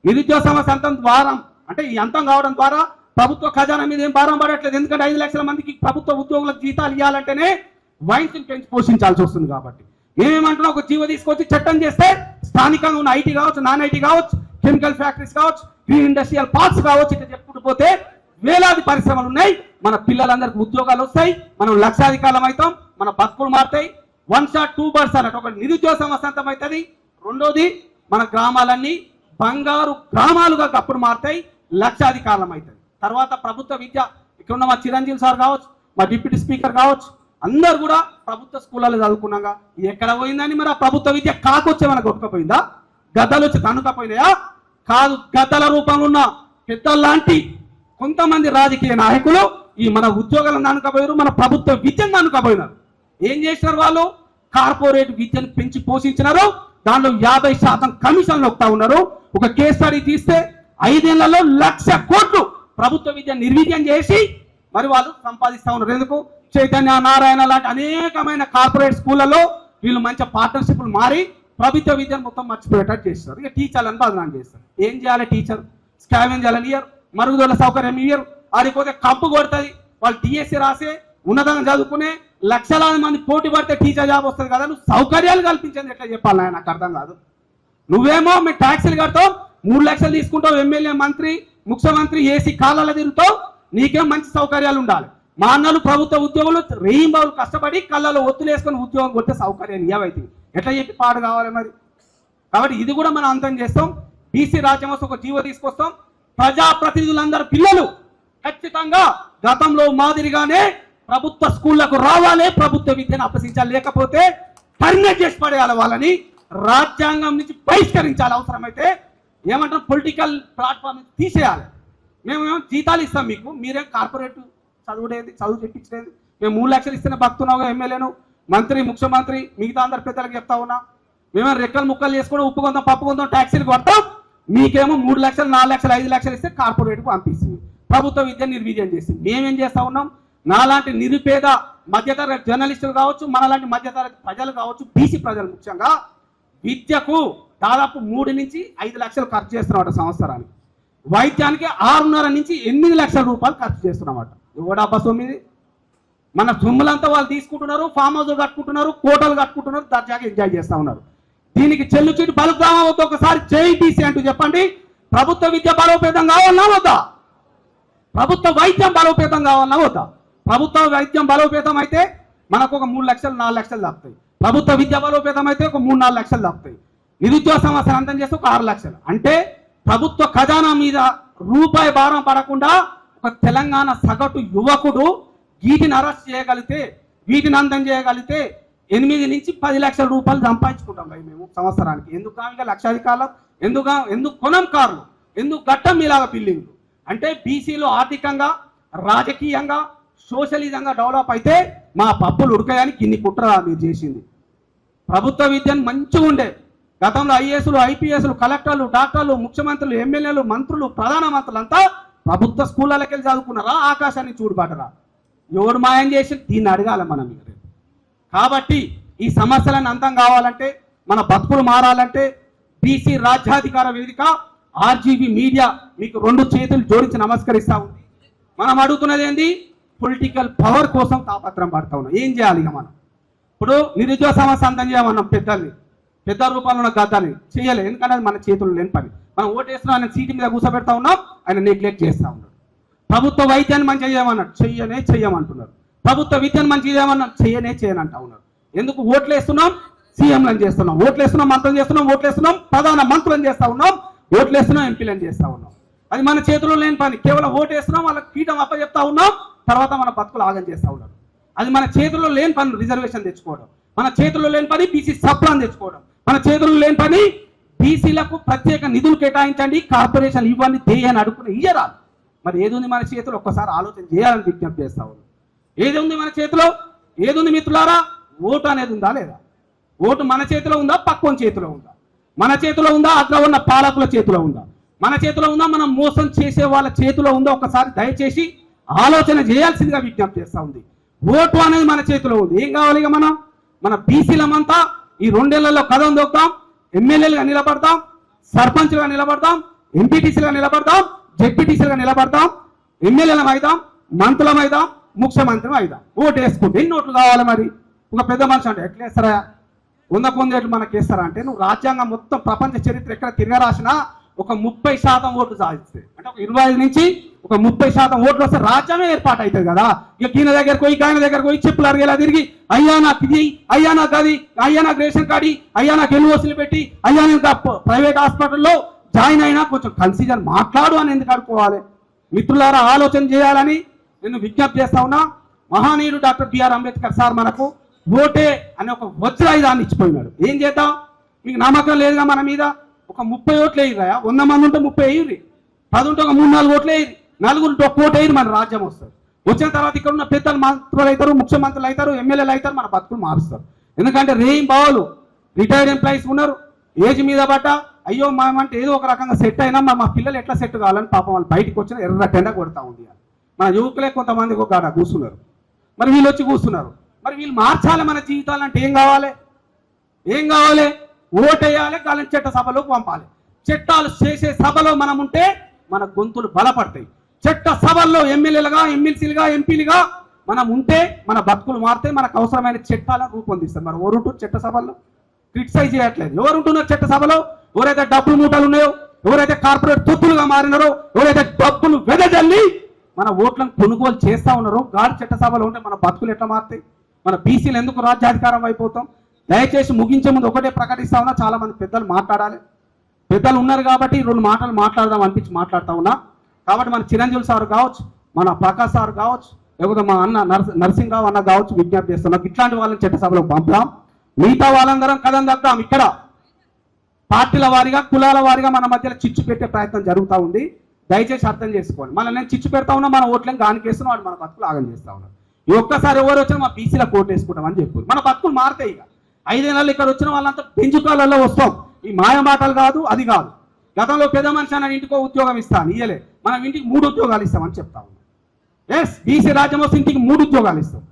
నిరుద్యోగ సమస్య అంతం ద్వారా, అంటే ఈ అంతం కావడం ద్వారా ప్రభుత్వ ఖజానా మీద ఏం భారం పడట్లేదు. ఎందుకంటే 5 లక్షల మందికి ప్రభుత్వ ఉద్యోగులకు జీతాలు ఇవ్వాలంటేనే వైన్స్ పెంచి పోషించాల్సి వస్తుంది. కాబట్టి మేమేమంటున్నాం, ఒక జీవో తీసుకొచ్చి చట్టం చేస్తే స్థానికంగా ఉన్న ఐటీ కావచ్చు, నాన్ ఐటీ కావచ్చు, కెమికల్ ఫ్యాక్టరీస్ కావచ్చు, గ్రీన్ ఇండస్ట్రియల్ పార్క్స్ కావచ్చు, ఇట్లా చెప్పుకుంటూ పోతే వేలాది పరిశ్రమలు ఉన్నాయి. మన పిల్లలందరికీ ఉద్యోగాలు వస్తాయి, మనం లక్షాధికారం అవుతాం, మన బతుకులు మారుతాయి. 1 shot 2 birds అన్నట్టు. ఒక నిరుద్యోగ సమస్య అంతమవుతుంది. రెండోది, మన గ్రామాలన్నీ బంగారు గ్రామాలుగా అప్పుడు మారుతాయి, లక్షాధికారం అవుతుంది. తర్వాత ప్రభుత్వ విద్య, ఇక్కడ ఉన్న మా చిరంజీవి సార్ కావచ్చు, మా డిప్యూటీ స్పీకర్ కావచ్చు, అందరు కూడా ప్రభుత్వ స్కూళ్ళలో చదువుకున్నాగా. ఎక్కడ పోయిందని మరి ఆ ప్రభుత్వ విద్య కాకొచ్చే మనకు కొట్టుకపోయిందా? గద్దలు వచ్చి తనుకపోయినాయా? కాదు. గద్దల రూపంలో ఉన్న పెద్దలాంటి కొంతమంది రాజకీయ నాయకులు ఈ మన ఉద్యోగాలను అనుకపోయారు, మన ప్రభుత్వ విద్యను అనుకపోయినారు. ఏం చేసినారు వాళ్ళు? కార్పొరేట్ విద్యను పెంచి పోషించినారు. దానిలో 50% కమిషన్లు వస్తా ఉన్నారు. ఒక కేస్ స్టడీ తీస్తే 5 ఏళ్లలో 1,00,000 కోట్లు ప్రభుత్వ విద్య నిర్వీర్యం చేసి మరి వాళ్ళు సంపాదిస్తా ఉన్నారు. ఎందుకు? చైతన్య, నారాయణ లాంటి అనేకమైన కార్పొరేట్ స్కూళ్ళలో వీళ్ళు మంచి పార్ట్నర్షిప్లు మారి ప్రభుత్వ విద్యను మొత్తం మర్చిపోయేటట్టు చేస్తారు. ఇక టీచర్లను బదనాం చేస్తారు. ఏం చేయాలి? టీచర్ స్కావెంజ్ చేయాలని ఇయర్, మరుగుదొడ్ల సౌకర్యం ఇయర్, ఆడిపోతే కంపు కొడుతుంది. వాళ్ళు డిఎస్సి రాసే ఉన్నతంగా చదువుకునే లక్షలాది మంది పోటీ పడితే టీచర్ జాబ్ వస్తుంది కదా. నువ్వు సౌకర్యాలు కల్పించేది ఎట్లా చెప్పాలి? నాకు అర్థం కాదు. నువ్వేమో మేము ట్యాక్సీలు కడతావు, 3 లక్షలు తీసుకుంటావు, ఎమ్మెల్యే, మంత్రి, ముఖ్యమంత్రి ఏసీ కాలాల తిరుగుతావు, నీకేం మంచి సౌకర్యాలు ఉండాలి. మా అన్నలు ప్రభుత్వ ఉద్యోగులు రెయింబావులు కష్టపడి కళ్ళలో ఒత్తులు వేసుకొని ఉద్యోగం కొట్టే సౌకర్యాలు ఏవైతే ఎట్లా చెప్పి పాడు కావాలి మరి? కాబట్టి ఇది కూడా మనం అంతం చేస్తాం. బీసీ రాజ్యం వస్తే ఒక జీవో తీసుకొస్తాం. ప్రజాప్రతినిధులందరూ పిల్లలు ఖచ్చితంగా గతంలో మాదిరిగానే ప్రభుత్వ స్కూళ్లకు రావాలి, ప్రభుత్వ విద్యను అభ్యసించాలి. లేకపోతే టర్మినేట్ చేసి పడేయాలి వాళ్ళని, రాజ్యాంగం నుంచి బహిష్కరించాలి. అవసరమైతే ఏమంటాం పొలిటికల్ ప్లాట్ఫామ్ తీసేయాలి. మేమేమో జీతాలు ఇస్తాం మీకు, మీరేం కార్పొరేట్ చదువుడేది, చదువు చెప్పించలేదు. మేము 3 లక్షలు ఇస్తేనే బతున్నావుగా ఎమ్మెల్యేను, మంత్రి, ముఖ్యమంత్రి, మిగతా అందరి పెద్దలకు చెప్తా ఉన్నా. మేమేమో రెక్కలు ముక్కలు చేసుకుని ఉప్పు కొందాం, పప్పు కొందాం, ట్యాక్సీలు కొడతాం. మీకేమో 3 లక్షలు, 4 లక్షలు, 5 లక్షలు ఇస్తే కార్పొరేట్కు పంపిస్తుంది. ప్రభుత్వ విద్య నిర్వీర్యం చేస్తుంది. మేమేం చేస్తా ఉన్నాం? నాలాంటి నిరుపేద మధ్యతరగతి జర్నలిస్టులు కావచ్చు, మనలాంటి మధ్యతరగతి ప్రజలు కావచ్చు, బీసీ ప్రజలు ముఖ్యంగా విద్యకు దాదాపు 3 నుంచి 5 లక్షలు ఖర్చు చేస్తున్నామట సంవత్సరానికి. వైద్యానికి 6.5 నుంచి 8 లక్షల రూపాయలు ఖర్చు చేస్తున్నామట. ఎవడబ్బా సొమ్మిది? మన సొమ్ములంతా వాళ్ళు తీసుకుంటున్నారు, ఫామ్ హౌస్ కట్టుకుంటున్నారు, కోటలు కట్టుకుంటున్నారు, దర్జాగా ఎంజాయ్ చేస్తా ఉన్నారు. దీనికి చెల్లు చీటు బలుద్దామా వద్ద? ఒకసారి జైటీసీ అంటూ చెప్పండి. ప్రభుత్వ విద్య బలోపేతం కావాలన్నా వద్దా? ప్రభుత్వ వైద్యం బలోపేతం కావాలన్నా వద్దా? ప్రభుత్వ వైద్యం బలోపేతం అయితే మనకు ఒక 3 లక్షలు, 4 లక్షలు తప్పుతాయి. ప్రభుత్వ విద్య బలోపేతం అయితే ఒక 3-4 లక్షలు తప్పుతాయి. నిరుద్యోగ సమస్యను అంతం చేస్తే ఒక 6 లక్షలు. అంటే ప్రభుత్వ ఖజానా మీద రూపాయి భారం పడకుండా ఒక తెలంగాణ సగటు యువకుడు వీటిని అరెస్ట్ చేయగలిగితే, వీటిని అంతం చేయగలిగితే 8 నుంచి 10 లక్షల రూపాయలు సంపాదించుకుంటాం మేము సంవత్సరానికి. ఎందుకు కామిగా లక్షాధికారులు? ఎందుకు కొనం కార్లు? ఎందుకు గట్టం మీలాగా బిల్డింగ్లు? అంటే బీసీలో ఆర్థికంగా, రాజకీయంగా, సోషలిజంగా డెవలప్ అయితే మా పప్పులు ఉడకాయని ఇన్ని కుట్ర మీరు చేసింది. ప్రభుత్వ విద్యను మంచిగా ఉండే గతంలో ఐఏఎస్లు, ఐపీఎస్లు, కలెక్టర్లు, డాక్టర్లు, ముఖ్యమంత్రులు, ఎమ్మెల్యేలు, మంత్రులు, ప్రధానమంత్రులు అంతా ప్రభుత్వ స్కూళ్ళకి వెళ్ళి చదువుకున్నారా? ఆకాశాన్ని చూడబడరా? ఎవడు మాయం చేసి దీన్ని అడగాల మనం. కాబట్టి ఈ సమస్యలను అంతం కావాలంటే, మన బతుకులు మారాలంటే బీసీ రాజ్యాధికార వేదిక ఆర్జీబీ మీడియా మీకు 2 చేతులు జోడించి నమస్కరిస్తా ఉంది. మనం అడుగుతున్నది ఏంది? పొలిటికల్ పవర్ కోసం తాపత్రం పడతా ఉన్నాం. ఏం చేయాలి ఇక మనం? ఇప్పుడు నిరుద్యోగ సమస్య అంతం చేయమన్నాం, పెద్ద రూపంలో ఉన్న గద్దాన్ని చేయలేదు. ఎందుకంటే అది మన చేతుల్లో లేని పని. మనం ఓటేస్తున్నాం, ఆయన సీటు మీద కూర్చోబెడతా ఉన్నాం, ఆయన నెగ్లెక్ట్ చేస్తూ ఉన్నాడు. ప్రభుత్వ వైద్యాన్ని మంచిగా చేయమన్నాడు, చెయ్యమంటున్నారు. ప్రభుత్వ విద్యను మంచిగా చేయమన్నాడు, చేయనంటా ఉన్నారు. ఎందుకు? ఓట్లు వేస్తున్నాం, సీఎంలను చేస్తున్నాం, ఓట్లు వేస్తున్నాం, మంత్రులను చేస్తున్నాం, ఓట్లు వేస్తున్నాం, ప్రధాన మంత్రులను చేస్తా ఉన్నాం, ఓట్లు వేస్తున్నాం, ఎంపీలను చేస్తా ఉన్నాం. అది మన చేతిలో లేని పని. కేవలం ఓటు వేస్తున్నాం, వాళ్ళకి కీటం అప్పచెప్తా ఉన్నాం, తర్వాత మన బతుకులు ఆగం చేస్తూ ఉన్నారు. అది మన చేతుల్లో లేని పని. రిజర్వేషన్ తెచ్చుకోవడం మన చేతుల్లో లేని పని. బీసీ సప్లాన్ తెచ్చుకోవడం మన చేతుల్లో లేని పని. బీసీలకు ప్రత్యేక నిధులు కేటాయించండి, కార్పొరేషన్ ఇవ్వండి, దేని అడుగుకుని ఇయ్యరాదు. మరి ఏది ఉంది మన చేతిలో? ఒక్కసారి ఆలోచన చేయాలని విజ్ఞప్తి చేస్తా ఉన్నాం. ఏది ఉంది మన చేతిలో? ఏది ఉంది మిత్రులారా? ఓటు అనేది ఉందా లేదా? ఓటు మన చేతిలో ఉందా? పక్కన చేతిలో ఉందా? మన చేతిలో ఉందా? అట్లా ఉన్న పాలకుల చేతిలో ఉందా? మన చేతిలో ఉందా? మనం మోసం చేసే వాళ్ళ చేతిలో ఉందా? ఒకసారి దయచేసి ఆలోచన చేయాల్సిందిగా విజ్ఞప్తి చేస్తా ఉంది. ఓటు అనేది మన చేతిలో ఉంది. ఏం కావాలి ఇక మనం? మన బీసీలమంతా ఈ 2 ఏళ్లలో కథం దొక్కుతాం, ఎమ్మెల్యేలుగా నిలబడతాం, సర్పంచ్లుగా నిలబడతాం, ఎంపీటీసీలుగా నిలబడతాం, జెడ్పీటీసీలుగా నిలబడతాం, ఎమ్మెల్యేలం అవుతాం, మంత్రులం అవుతాం, ముఖ్యమంత్రి అవుతాం. ఓటు వేసుకుంటే ఎన్ని ఓట్లు కావాలి? మరి ఒక పెద్ద మనిషి అంటే ఎట్లా వేస్తారా? 100 మనకి వేస్తారా? అంటే నువ్వు రాజ్యాంగం మొత్తం ప్రపంచ చరిత్ర ఎక్కడ తిరగరాసినా ఒక 30% ఓట్లు సాధిస్తే, అంటే ఒక 25 నుంచి ఒక 30% ఓట్లు వస్తే రాజ్యమే ఏర్పాటు అవుతుంది కదా. ఇక ఈయన దగ్గరకు పోయి, ఆయన దగ్గరకు పోయి చెప్పులు అడిగేలా తిరిగి, అయ్యా నాకు ఇది, అయ్యా నాకు అది, అయ్యా నాకు రేషన్ కార్డు, అయ్యా నాకు ఎల్ఓసీలు పెట్టి, అయ్యా నేను ప్రైవేట్ హాస్పిటల్లో జాయిన్ అయినా కొంచెం కన్సిడర్ మాట్లాడు అని ఎందుకు అనుకోవాలి? మిత్రులారా, ఆలోచన చేయాలని నేను విజ్ఞప్తి చేస్తా ఉన్నా. మహానీయుడు డాక్టర్ బిఆర్ అంబేద్కర్ సార్ మనకు ఓటే అనే ఒక వజ్రాయుధాన్ని ఇచ్చిపోయినాడు. ఏం చేద్దాం? మీకు నమ్మకం లేదుగా మన మీద? ఒక 30 ఓట్లు వేయరా? 100 మంది ఉంటే 30 వేయరు, 10 ఉంటే ఒక 3-4 ఓట్లు వేయరు, 4 ఉంటే ఒక్క ఓటు వేయరు, మన రాజ్యం వస్తుంది. వచ్చిన తర్వాత ఇక్కడ ఉన్న పెద్దలు మంత్రులు అవుతారు, ముఖ్యమంత్రులు అవుతారు, ఎమ్మెల్యేలు అవుతారు, మన బతుకులు మారుస్తారు. ఎందుకంటే రేం బావులు రిటైర్డ్ ఎంప్లాయీస్ ఉన్నారు, ఏజ్ మీద పట్ట అయ్యో మేమంటే ఏదో ఒక రకంగా సెట్ అయినా మా పిల్లలు ఎట్లా సెట్ కావాలని పాపం వాళ్ళు బయటకు వచ్చిన ఎర్ర టెండ కొడతా ఉంది. మన యువకులే కొంతమంది ఒక గాడ కూర్చున్నారు, మరి వీళ్ళు వచ్చి కూర్చున్నారు. మరి వీళ్ళు మార్చాలి మన జీవితాలంటే ఏం కావాలి? ఓటేయాలి, కాలం చట్ట సభలోకి పంపాలి. చట్టాలు చేసే సభలో మనం ఉంటే మన గొంతులు బలపడతాయి. చట్ట సభల్లో ఎమ్మెల్యేలుగా, ఎమ్మెల్సీలుగా, ఎంపీలుగా మనం ఉంటే మన బతుకులు మారితే మనకు అవసరమైన చట్టాలను రూపొందిస్తాం. మరి ఎవరుంటారు చట్ట సభల్లో? క్రిటిసైజ్ చేయట్లేదు. ఎవరుంటున్నారు చట్ట సభలో? ఎవరైతే డబ్బులు మూటలు ఉన్నాయో, ఎవరైతే కార్పొరేట్ తొత్తులుగా మారినారో, ఎవరైతే డబ్బులు వెదజల్లి మన ఓట్లను కొనుగోలు చేస్తా ఉన్నారో, గాడి చట్ట సభలో ఉంటే మన బతుకులు ఎట్లా మారుతాయి? మన బీసీలు ఎందుకు రాజ్యాధికారం అయిపోతాం? దయచేసి ముగించే ముందు ఒకటే ప్రకటిస్తా ఉన్నా, చాలా మంది పెద్దలు మాట్లాడాలి, పెద్దలు ఉన్నారు కాబట్టి 2 మాటలు మాట్లాడదాం అనిపించి మాట్లాడుతూ ఉన్నా. కాబట్టి మన చిరంజీవి సార్ కావచ్చు, మన ప్రకాష్ సార్ కావచ్చు, లేకపోతే మా అన్న నరసింహరావు అన్న కావచ్చు, విజ్ఞప్తి చేస్తున్నాం, ఇట్లాంటి వాళ్ళని చట్టసభలో పంపుదాం. మిగతా వాళ్ళందరం కథం తగ్గుతాం. ఇక్కడ పార్టీల వారీగా కులాల వారీగా మన మధ్యలో చిచ్చు పెట్టే ప్రయత్నం జరుగుతూ ఉంది. దయచేసి అర్థం చేసుకోండి. మళ్ళీ నేను చిచ్చు పెడతా ఉన్నా, మన ఓట్లను గానికేస్తున్నా, వాడు మన బతుకులు ఆగం చేస్తా ఉన్నారు. ఈ ఒక్కసారి ఎవరు వచ్చినా మా బీసీలకు ఓటు వేసుకుంటామని చెప్పారు. మన బతుకులు మారుతాయి. ఇక 5 నెలలు ఇక్కడ వచ్చిన వాళ్ళంతా పెంచుకాలలో వస్తాం. ఈ మాయ మాటలు కాదు, అది కాదు. గతంలో పెద్ద మనిషి అన్న ఇంటికో ఉద్యోగం ఇస్తాను, ఇయ్యలే. మనం ఇంటికి 3 ఉద్యోగాలు ఇస్తామని చెప్తా ఉన్నాం. ఎస్, బీసీ రాజ్యం వస్తే ఇంటికి 3 ఉద్యోగాలు ఇస్తాం.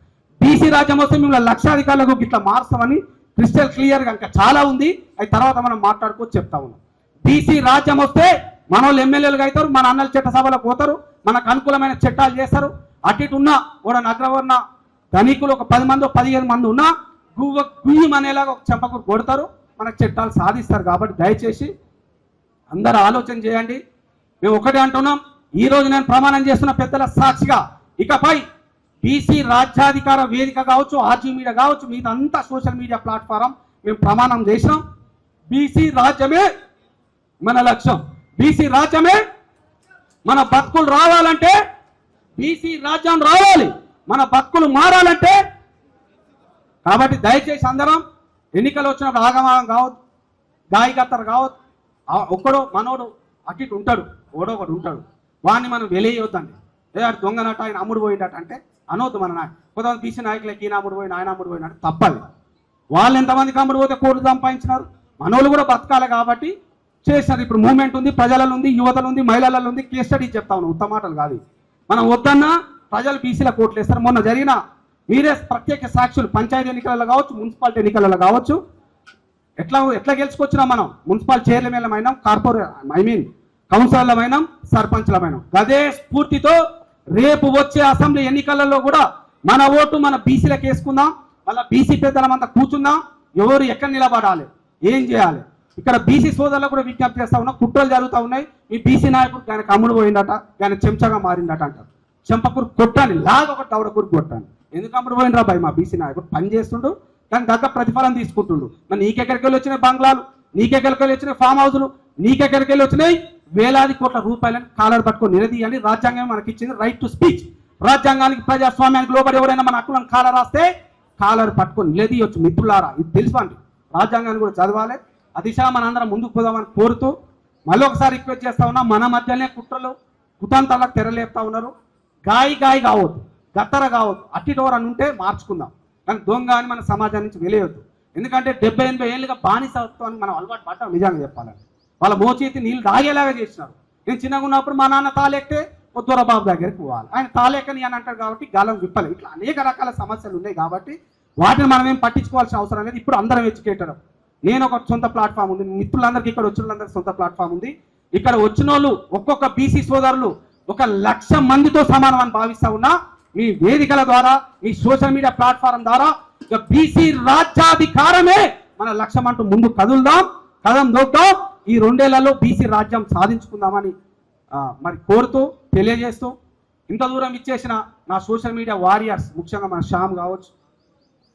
బీసీ రాజ్యం వస్తే మిమ్మల్ని లక్షాధికారులకు ఇట్లా మారుస్తామని క్రిస్టల్ క్లియర్గా ఇంకా చాలా ఉంది. అది తర్వాత మనం మాట్లాడుకోవచ్చు, చెప్తా ఉన్నాం. బీసీ రాజ్యం వస్తే మన వాళ్ళు ఎమ్మెల్యేలుగా అవుతారు, మన అన్నల చట్టసభలకు పోతారు, మనకు అనుకూలమైన చట్టాలు చేస్తారు. అటు ఇటు ఉన్న కూడా అగ్రవర్ణ ధనికులు ఒక 10 మంది 15 మంది ఉన్నా గుయ్యం అనేలాగా ఒక చెంపకు కొడతారు, మనకు చట్టాలు సాధిస్తారు. కాబట్టి దయచేసి అందరూ ఆలోచన చేయండి. మేము ఒకటే అంటున్నాం, ఈ రోజు నేను ప్రమాణం చేస్తున్న పెద్దల సాక్షిగా, ఇకపై బీసీ రాజ్యాధికార వేదిక కావచ్చు, ఆర్జీ మీడియా కావచ్చు, మిగతా అంతా సోషల్ మీడియా ప్లాట్ఫారం మేము ప్రమాణం చేసినాం. బీసీ రాజ్యమే మన లక్ష్యం, బీసీ రాజ్యమే మన బతుకులు రావాలంటే, బీసీ రాజ్యం రావాలి, మన బతుకులు మారాలంటే. కాబట్టి దయచేసి అందరం ఎన్నికలు వచ్చినప్పుడు ఆగమాగం కావద్దు, గాయకత్తరు కావద్దు. ఒక్కడో మనోడు అటు ఇటు ఉంటాడు, ఓడో ఒకడు ఉంటాడు, వాడిని మనం వెలేయొద్దండి. ఏదాడు దొంగనట, ఆయన అమ్ముడు పోయిందట అంటే అనవద్దు. మన కొంతమంది బీసీ నాయకులకి ఈయన అమ్ముడు పోయిన ఆయన అమ్ముడు పోయినట్టు తప్పదు. వాళ్ళు ఎంతమందికి అమ్ముడు పోతే కోట్లు సంపాదించినారు, మనోళ్ళు కూడా బతకాలి కాబట్టి చేస్తారు. ఇప్పుడు మూవ్మెంట్ ఉంది, ప్రజలలో ఉంది, యువతలు ఉంది, మహిళలలో ఉంది. కేస్ స్టడీ చెప్తా ఉన్నాం, ఉత్తమ మాటలు కాదు. మనం వద్దన్నా ప్రజలు బీసీల కోట్లు వేస్తారు. మొన్న జరిగిన మీరే ప్రత్యేక సాక్షులు, పంచాయతీ ఎన్నికలలో కావచ్చు, మున్సిపాలిటీ ఎన్నికలలో కావచ్చు, ఎట్లా గెలుచుకొచ్చినాం మనం. మున్సిపల్ చైర్మన్లమైనాం, కౌన్సిలర్లమైనాం, సర్పంచ్లమైనాం. అదే స్ఫూర్తితో రేపు వచ్చే అసెంబ్లీ ఎన్నికలలో కూడా మన ఓటు మన బీసీలకు వేసుకుందాం. మళ్ళీ బీసీ పెద్దలమంతా కూర్చుందాం, ఎవరు ఎక్కడ నిలబడాలి, ఏం చేయాలి. ఇక్కడ బీసీ సోదరులకు కూడా విజ్ఞప్తి చేస్తా ఉన్నా, కుట్రలు జరుగుతూ ఉన్నాయి. మీ బీసీ నాయకుడు ఆయనకు అమ్ముడు పోయిందట, ఆయన చెంచగా మారిందట అంటారు. చెంపకూరు కొట్టాలి, లాగా ఒక దవడకూరు కొట్టాను. ఎందుకు అమ్ముడు పోయినరా బాయ్, మా బీసీ నాయకుడు పని చేస్తుండు, దానికి దగ్గర ప్రతిఫలం తీసుకుంటుండు. మరి నీకెక్కడికి వెళ్ళి వచ్చినాయి బంగ్లాలు, నీకెక్కడికి వెళ్ళి వచ్చినాయి ఫామ్ హౌస్లు, నీకెక్కడికి వెళ్ళి వచ్చినాయి వేలాది కోట్ల రూపాయలను కాలర్ పట్టుకొని నిలదీయాలి. రాజ్యాంగం మనకి ఇచ్చింది రైట్ టు స్పీచ్. రాజ్యాంగానికి ప్రజాస్వామ్యానికి లోబడి ఎవరైనా మన హక్కులను కాలర్ రాస్తే కాలర్ పట్టుకొని నిలదీయొచ్చు. మిత్రులారా, ఇది తెలుసుకోండి, రాజ్యాంగాన్ని కూడా చదవాలి. ఆ దిశగా మనందరం ముందుకు పోదామని కోరుతూ మళ్ళీ ఒకసారి రిక్వెస్ట్ చేస్తా ఉన్నా, మన మధ్యనే కుట్రలు కుతంతాలకు తెరలేపుతా ఉన్నారు. గాయి కావద్దు, గత్తర కావద్దు, అట్టిటోర్ అని ఉంటే మార్చుకుందాం. కానీ దొంగ అని మన సమాజం నుంచి వెలియొద్దు. ఎందుకంటే 70-80 ఏళ్ళుగా బానిసత్వాన్ని మనం అలవాటు పడ్డాం. నిజంగా చెప్పాలని వాళ్ళ మోచేతి నీళ్ళు తాగేలాగా చేసినారు. నేను చిన్నగా ఉన్నప్పుడు మా నాన్న తాలెక్తే పొద్దుర బాబు దగ్గరికి పోవాలి, ఆయన తాలేకని అని అంటారు కాబట్టి గాలం విప్పలే. ఇట్లా అనేక రకాల సమస్యలు ఉన్నాయి కాబట్టి వాటిని మనం ఏం పట్టించుకోవాల్సిన అవసరం లేదు. ఇప్పుడు అందరం ఎడ్యుకేటెడ్. నేను ఒక సొంత ప్లాట్ఫామ్ ఉంది, మిత్రులందరికీ ఇక్కడ వచ్చిన వాళ్ళందరికీ సొంత ప్లాట్ఫామ్ ఉంది. ఇక్కడ వచ్చిన వాళ్ళు ఒక్కొక్క బీసీ సోదరులు 1,00,000 మందితో సమానం అని భావిస్తా ఉన్నా. మీ వేదికల ద్వారా, మీ సోషల్ మీడియా ప్లాట్ఫారం ద్వారా ఇక బీసీ రాజ్యాధికారమే మన లక్ష్యం అంటూ ముందు కదం దొక్కాం. ఈ 2 ఏళ్లలో బీసీ రాజ్యం సాధించుకుందామని మరి కోరుతూ తెలియజేస్తూ, ఇంత దూరం ఇచ్చేసిన నా సోషల్ మీడియా వారియర్స్, ముఖ్యంగా మన శ్యామ్ కావచ్చు,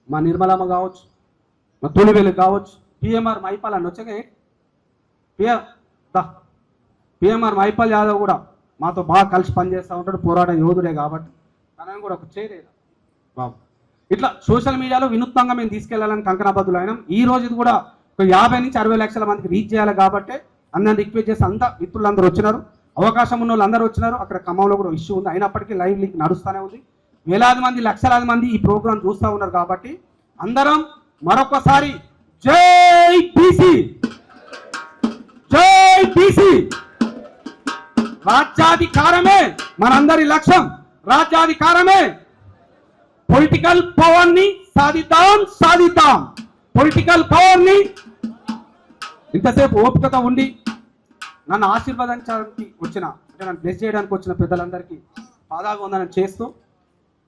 మా నిర్మలమ్మ కావచ్చు, మా తొలివేలు కావచ్చు, పిఎంఆర్ మైపాల్ అని వచ్చాక పిఎంఆర్ మైపాల్ యాదవ్ కూడా మాతో బాగా కలిసి పనిచేస్తూ ఉంటాడు, పోరాట యోధుడే కాబట్టి తనని కూడా ఒక చేయలేదు బాబు. ఇట్లా సోషల్ మీడియాలో వినూత్నంగా మేము తీసుకెళ్లాలని కంకణబద్దులు అయినాం. ఈ రోజు ఇది కూడా ఒక 50 నుంచి 60 లక్షల మందికి రీచ్ చేయాలి కాబట్టి అందరిని రిక్వెస్ట్ చేసి అంతా మిత్రులందరూ వచ్చినారు, అవకాశం ఉన్న వాళ్ళు అందరూ వచ్చినారు. అక్కడ ఖమ్మంలో కూడా ఇష్యూ ఉంది, అయినప్పటికీ లైవ్ లింక్ నడుస్తూనే ఉంది. వేలాది మంది, లక్షలాది మంది ఈ ప్రోగ్రాం చూస్తూ ఉన్నారు. కాబట్టి అందరం మరొకసారి జై బీసీ, జై బీసీ. రాజ్యాధికారమే మనందరి లక్ష్యం, రాజ్యాధికారమే. పొలిటికల్ పవర్ ని సాధిద్దాం. పొలిటికల్ పవర్ ని ఇంతసేపు ఓపికతో ఉండి నన్ను ఆశీర్వదించడానికి వచ్చిన, అంటే నన్ను బ్లెస్ చేయడానికి వచ్చిన పెద్దలందరికీ పాదాభివందనం చేస్తూ,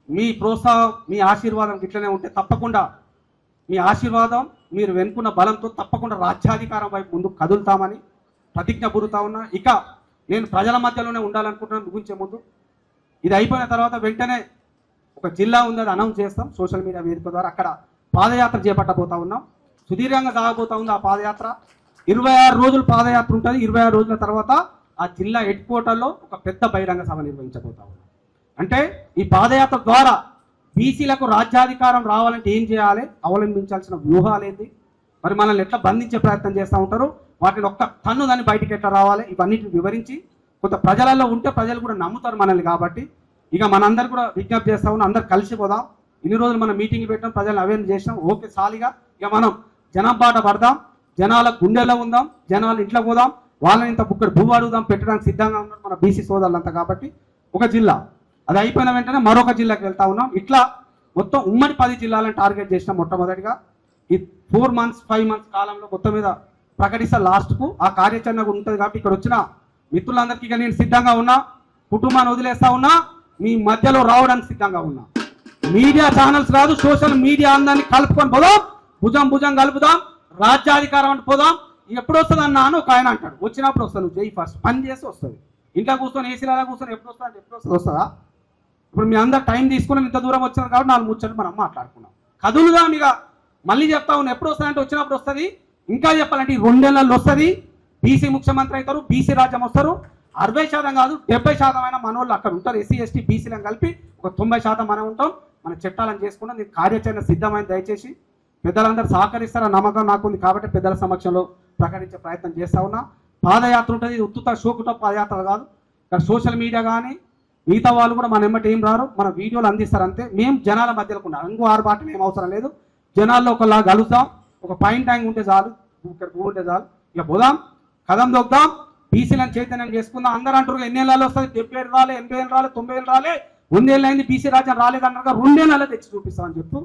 మీ ప్రోత్సాహం, మీ ఆశీర్వాదం ఇట్లనే ఉంటే తప్పకుండా మీ ఆశీర్వాదం మీరు వెనుకున్న బలంతో తప్పకుండా రాజ్యాధికారం వైపు ముందుకు కదులుతామని ప్రతిజ్ఞ పూరుతా ఉన్నా. ఇక నేను ప్రజల మధ్యలోనే ఉండాలనుకుంటున్నాను. ముగించే ముందు ఇది అయిపోయిన తర్వాత వెంటనే ఒక జిల్లా ఉంది, అది అనౌన్స్ చేస్తాం సోషల్ మీడియా వేదిక ద్వారా. అక్కడ పాదయాత్ర చేపట్టబోతా ఉన్నాం, సుదీర్ఘంగా సాగబోతా ఉంది ఆ పాదయాత్ర. 26 రోజులు పాదయాత్ర ఉంటుంది. 26 రోజుల తర్వాత ఆ జిల్లా హెడ్ క్వార్టర్లో ఒక పెద్ద బహిరంగ సభ నిర్వహించబోతా ఉన్నాం. అంటే ఈ పాదయాత్ర ద్వారా బీసీలకు రాజ్యాధికారం రావాలంటే ఏం చేయాలి, అవలంబించాల్సిన వ్యూహాలు ఏంటి, మరి మనల్ని ఎట్లా బంధించే ప్రయత్నం చేస్తూ ఉంటారు, వాటిని ఒక్క తన్ను దాన్ని బయటికి ఎట్లా రావాలి ఇవన్నిటిని వివరించి కొంత ప్రజలలో ఉంటే ప్రజలు కూడా నమ్ముతారు మనల్ని. కాబట్టి ఇక మనందరూ కూడా విజ్ఞప్తి చేస్తా ఉన్నాం, అందరు కలిసిపోదాం. ఇన్ని రోజులు మనం మీటింగ్లు పెట్టాం, ప్రజలను అవేర్నెస్ చేసినాం. ఓకే సాలిగా ఇక మనం జనం బాట పడదాం, జనాల గుండెల్లో ఉందాం, జనాలు ఇంట్లో పోదాం, వాళ్ళని ఇంత బుక్కడు భూ అడుగుదాం, పెట్టడానికి సిద్ధంగా ఉన్నారు మన బీసీ సోదరులంతా. కాబట్టి ఒక జిల్లా అది అయిపోయిన వెంటనే మరొక జిల్లాకి వెళ్తా ఉన్నాం. ఇట్లా మొత్తం ఉమ్మడి 10 జిల్లాలను టార్గెట్ చేసినాం. మొట్టమొదటిగా ఈ 4 months 5 months కాలంలో మొత్తం మీద ప్రకటిస్తా లాస్ట్కు ఆ కార్యాచరణ కూడా ఉంటుంది. కాబట్టి ఇక్కడ వచ్చిన మిత్రులందరికీ ఇక నేను సిద్ధంగా ఉన్నా, కుటుంబాన్ని వదిలేస్తా ఉన్నా, మీ మధ్యలో రావడానికి సిద్ధంగా ఉన్నా. మీడియా ఛానల్స్ కాదు, సోషల్ మీడియా అందరినీ కలుపుకొని పోదాం, భుజం భుజం కలుపుదాం, రాజ్యాధికారం అంటే పోదాం. ఎప్పుడు వస్తుంది అన్నా అని ఒక ఆయన అంటాడు, వచ్చినప్పుడు వస్తాను జై ఫస్ట్ పని చేసి వస్తుంది. ఇంట్లో కూర్చొని ఏసీలలో కూర్చొని ఎప్పుడు వస్తా అంటే ఎప్పుడు వస్తుంది వస్తుందా? ఇప్పుడు మీ అందరు టైం తీసుకుని ఇంత దూరం వచ్చినారు కాబట్టి 4 ముచ్చట్లు మనం మాట్లాడుకున్నాం. కదులుదాం ఇక. మళ్ళీ చెప్తా ఉన్నా, ఎప్పుడు వస్తుందంటే వచ్చినప్పుడు వస్తుంది. ఇంకా చెప్పాలంటే ఈ 2 నెలల్లో వస్తుంది. బీసీ ముఖ్యమంత్రి అవుతారు, బీసీ రాజ్యం వస్తారు. 60% కాదు 70% అయినా మన వాళ్ళు అక్కడ ఉంటారు. ఎస్సీ ఎస్టీ బీసీలను కలిపి ఒక 90% మనం ఉంటాం. మన చట్టాలను చేసుకుంటాం. దీనికి కార్యాచరణ సిద్ధమైన. దయచేసి పెద్దలందరూ సహకరిస్తారన్న నమ్మకం నాకుంది. కాబట్టి పెద్దల సమక్షంలో ప్రకటించే ప్రయత్నం చేస్తా ఉన్నా. పాదయాత్ర ఉంటుంది, ఇది ఉత్తుత షోకుట పాదయాత్ర కాదు. ఇక్కడ సోషల్ మీడియా కానీ మిగతా వాళ్ళు కూడా మన ఎమ్మటి ఏం రారు, మన వీడియోలు అందిస్తారు అంతే. మేము జనాల మధ్యలోకి ఉన్నాం, ఇంకో ఆరుబాటు మేము అవసరం లేదు. జనాల్లో ఒకలా కలుస్తాం, ఒక పాయింట్ ట్యాంక్ ఉంటే చాలు, ఇక్కడ భూ ఉంటే చాలు. ఇక పోదాం, కదం దొక్కుదాం, బీసీలను చైతన్యం చేసుకుందాం. అందరూ అంటారు ఎన్ని ఏళ్ళు వస్తుంది, 70 ఏళ్ళు రాలే, 80 ఏళ్ళు రాలే, 90 ఏళ్ళు రాలే, 100 ఏళ్ళు అయింది బీసీ రాజ్యం రాలేదన్నారుగా, 2 నెలలు తెచ్చి చూపిస్తామని చెప్తూ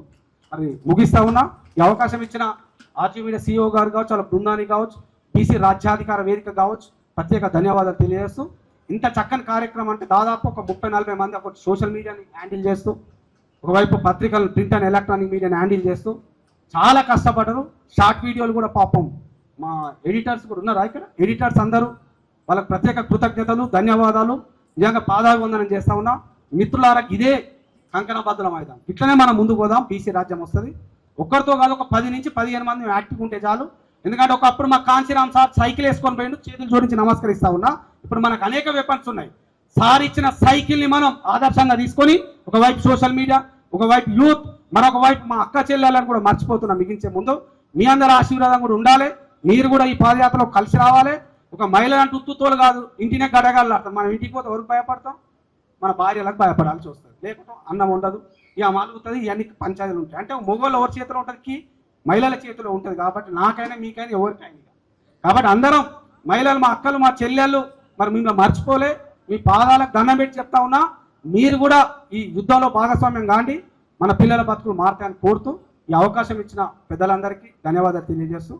మరి ముగిస్తా ఉన్నా. ఈ అవకాశం ఇచ్చిన ఆర్టీవీ సిఇఓ గారు కావచ్చు, వాళ్ళ బృందానికి కావచ్చు, బీసీ రాజ్యాధికార వేదిక కావచ్చు, ప్రత్యేక ధన్యవాదాలు తెలియజేస్తూ, ఇంత చక్కని కార్యక్రమం అంటే దాదాపు ఒక 30-40 మంది ఒక సోషల్ మీడియాని హ్యాండిల్ చేస్తూ, ఒకవైపు పత్రికలు ప్రింట్ అండ్ ఎలక్ట్రానిక్ మీడియాని హ్యాండిల్ చేస్తూ చాలా కష్టపడరు. షార్ట్ వీడియోలు కూడా పాపం మా ఎడిటర్స్ కూడా ఉన్నారా ఇక్కడ, ఎడిటర్స్ అందరూ వాళ్ళకి ప్రత్యేక కృతజ్ఞతలు, ధన్యవాదాలు. నిజంగా పాదాభివందనం చేస్తా ఉన్నా. మిత్రులారా, ఇదే కంకణబద్ధలం అవుతాం. ఇట్లనే మనం ముందుకు పోదాం, బీసీ రాజ్యం వస్తుంది. ఒక్కరితో కాదు, ఒక 10 నుంచి 15 మంది యాక్టివ్ ఉంటే చాలు. ఎందుకంటే ఒకప్పుడు మా కాంచీరామ్ సార్ సైకిల్ వేసుకొని పోయిండు, చేతులు జోడించి నమస్కరిస్తా ఉన్నా. ఇప్పుడు మనకు అనేక వెపన్స్ ఉన్నాయి. సార్ ఇచ్చిన సైకిల్ని మనం ఆదర్శంగా తీసుకొని ఒకవైపు సోషల్ మీడియా, ఒకవైపు యూత్, మరొక వైపు మా అక్క చెల్లెలను కూడా మర్చిపోతున్నాం. మిగించే ముందు మీ అందరి ఆశీర్వాదం కూడా ఉండాలి. మీరు కూడా ఈ పాదయాత్రలో కలిసి రావాలి. ఒక మహిళ అంటే ఉత్తుతోలు కాదు, ఇంటినే గడగడలాడతాం. మనం ఇంటికి పోతే ఎవరికి భయపడతాం? మన భార్యలకు భయపడాల్సి వస్తుంది. లేకపోతే అన్నం ఉండదు, ఇక మలుగుతుంది, ఇవన్నీ పంచాయతీలు ఉంటాయి. అంటే మొగోళ్ళు ఎవరి చేతిలో ఉంటుంది, మహిళల చేతిలో ఉంటుంది. కాబట్టి నాకైనా మీకైనా ఎవరికైనా. కాబట్టి అందరం మహిళలు, మా అక్కలు, మా చెల్లెళ్ళు మరి మిమ్మల్ని మర్చిపోలే. మీ పాదాలకు దండం పెట్టి చెప్తా ఉన్నా, మీరు కూడా ఈ యుద్ధంలో భాగస్వామ్యం కాండి. మన పిల్లల బతుకులు మారుతాయని కోరుతూ ఈ అవకాశం ఇచ్చిన పెద్దలందరికీ ధన్యవాదాలు తెలియజేస్తూ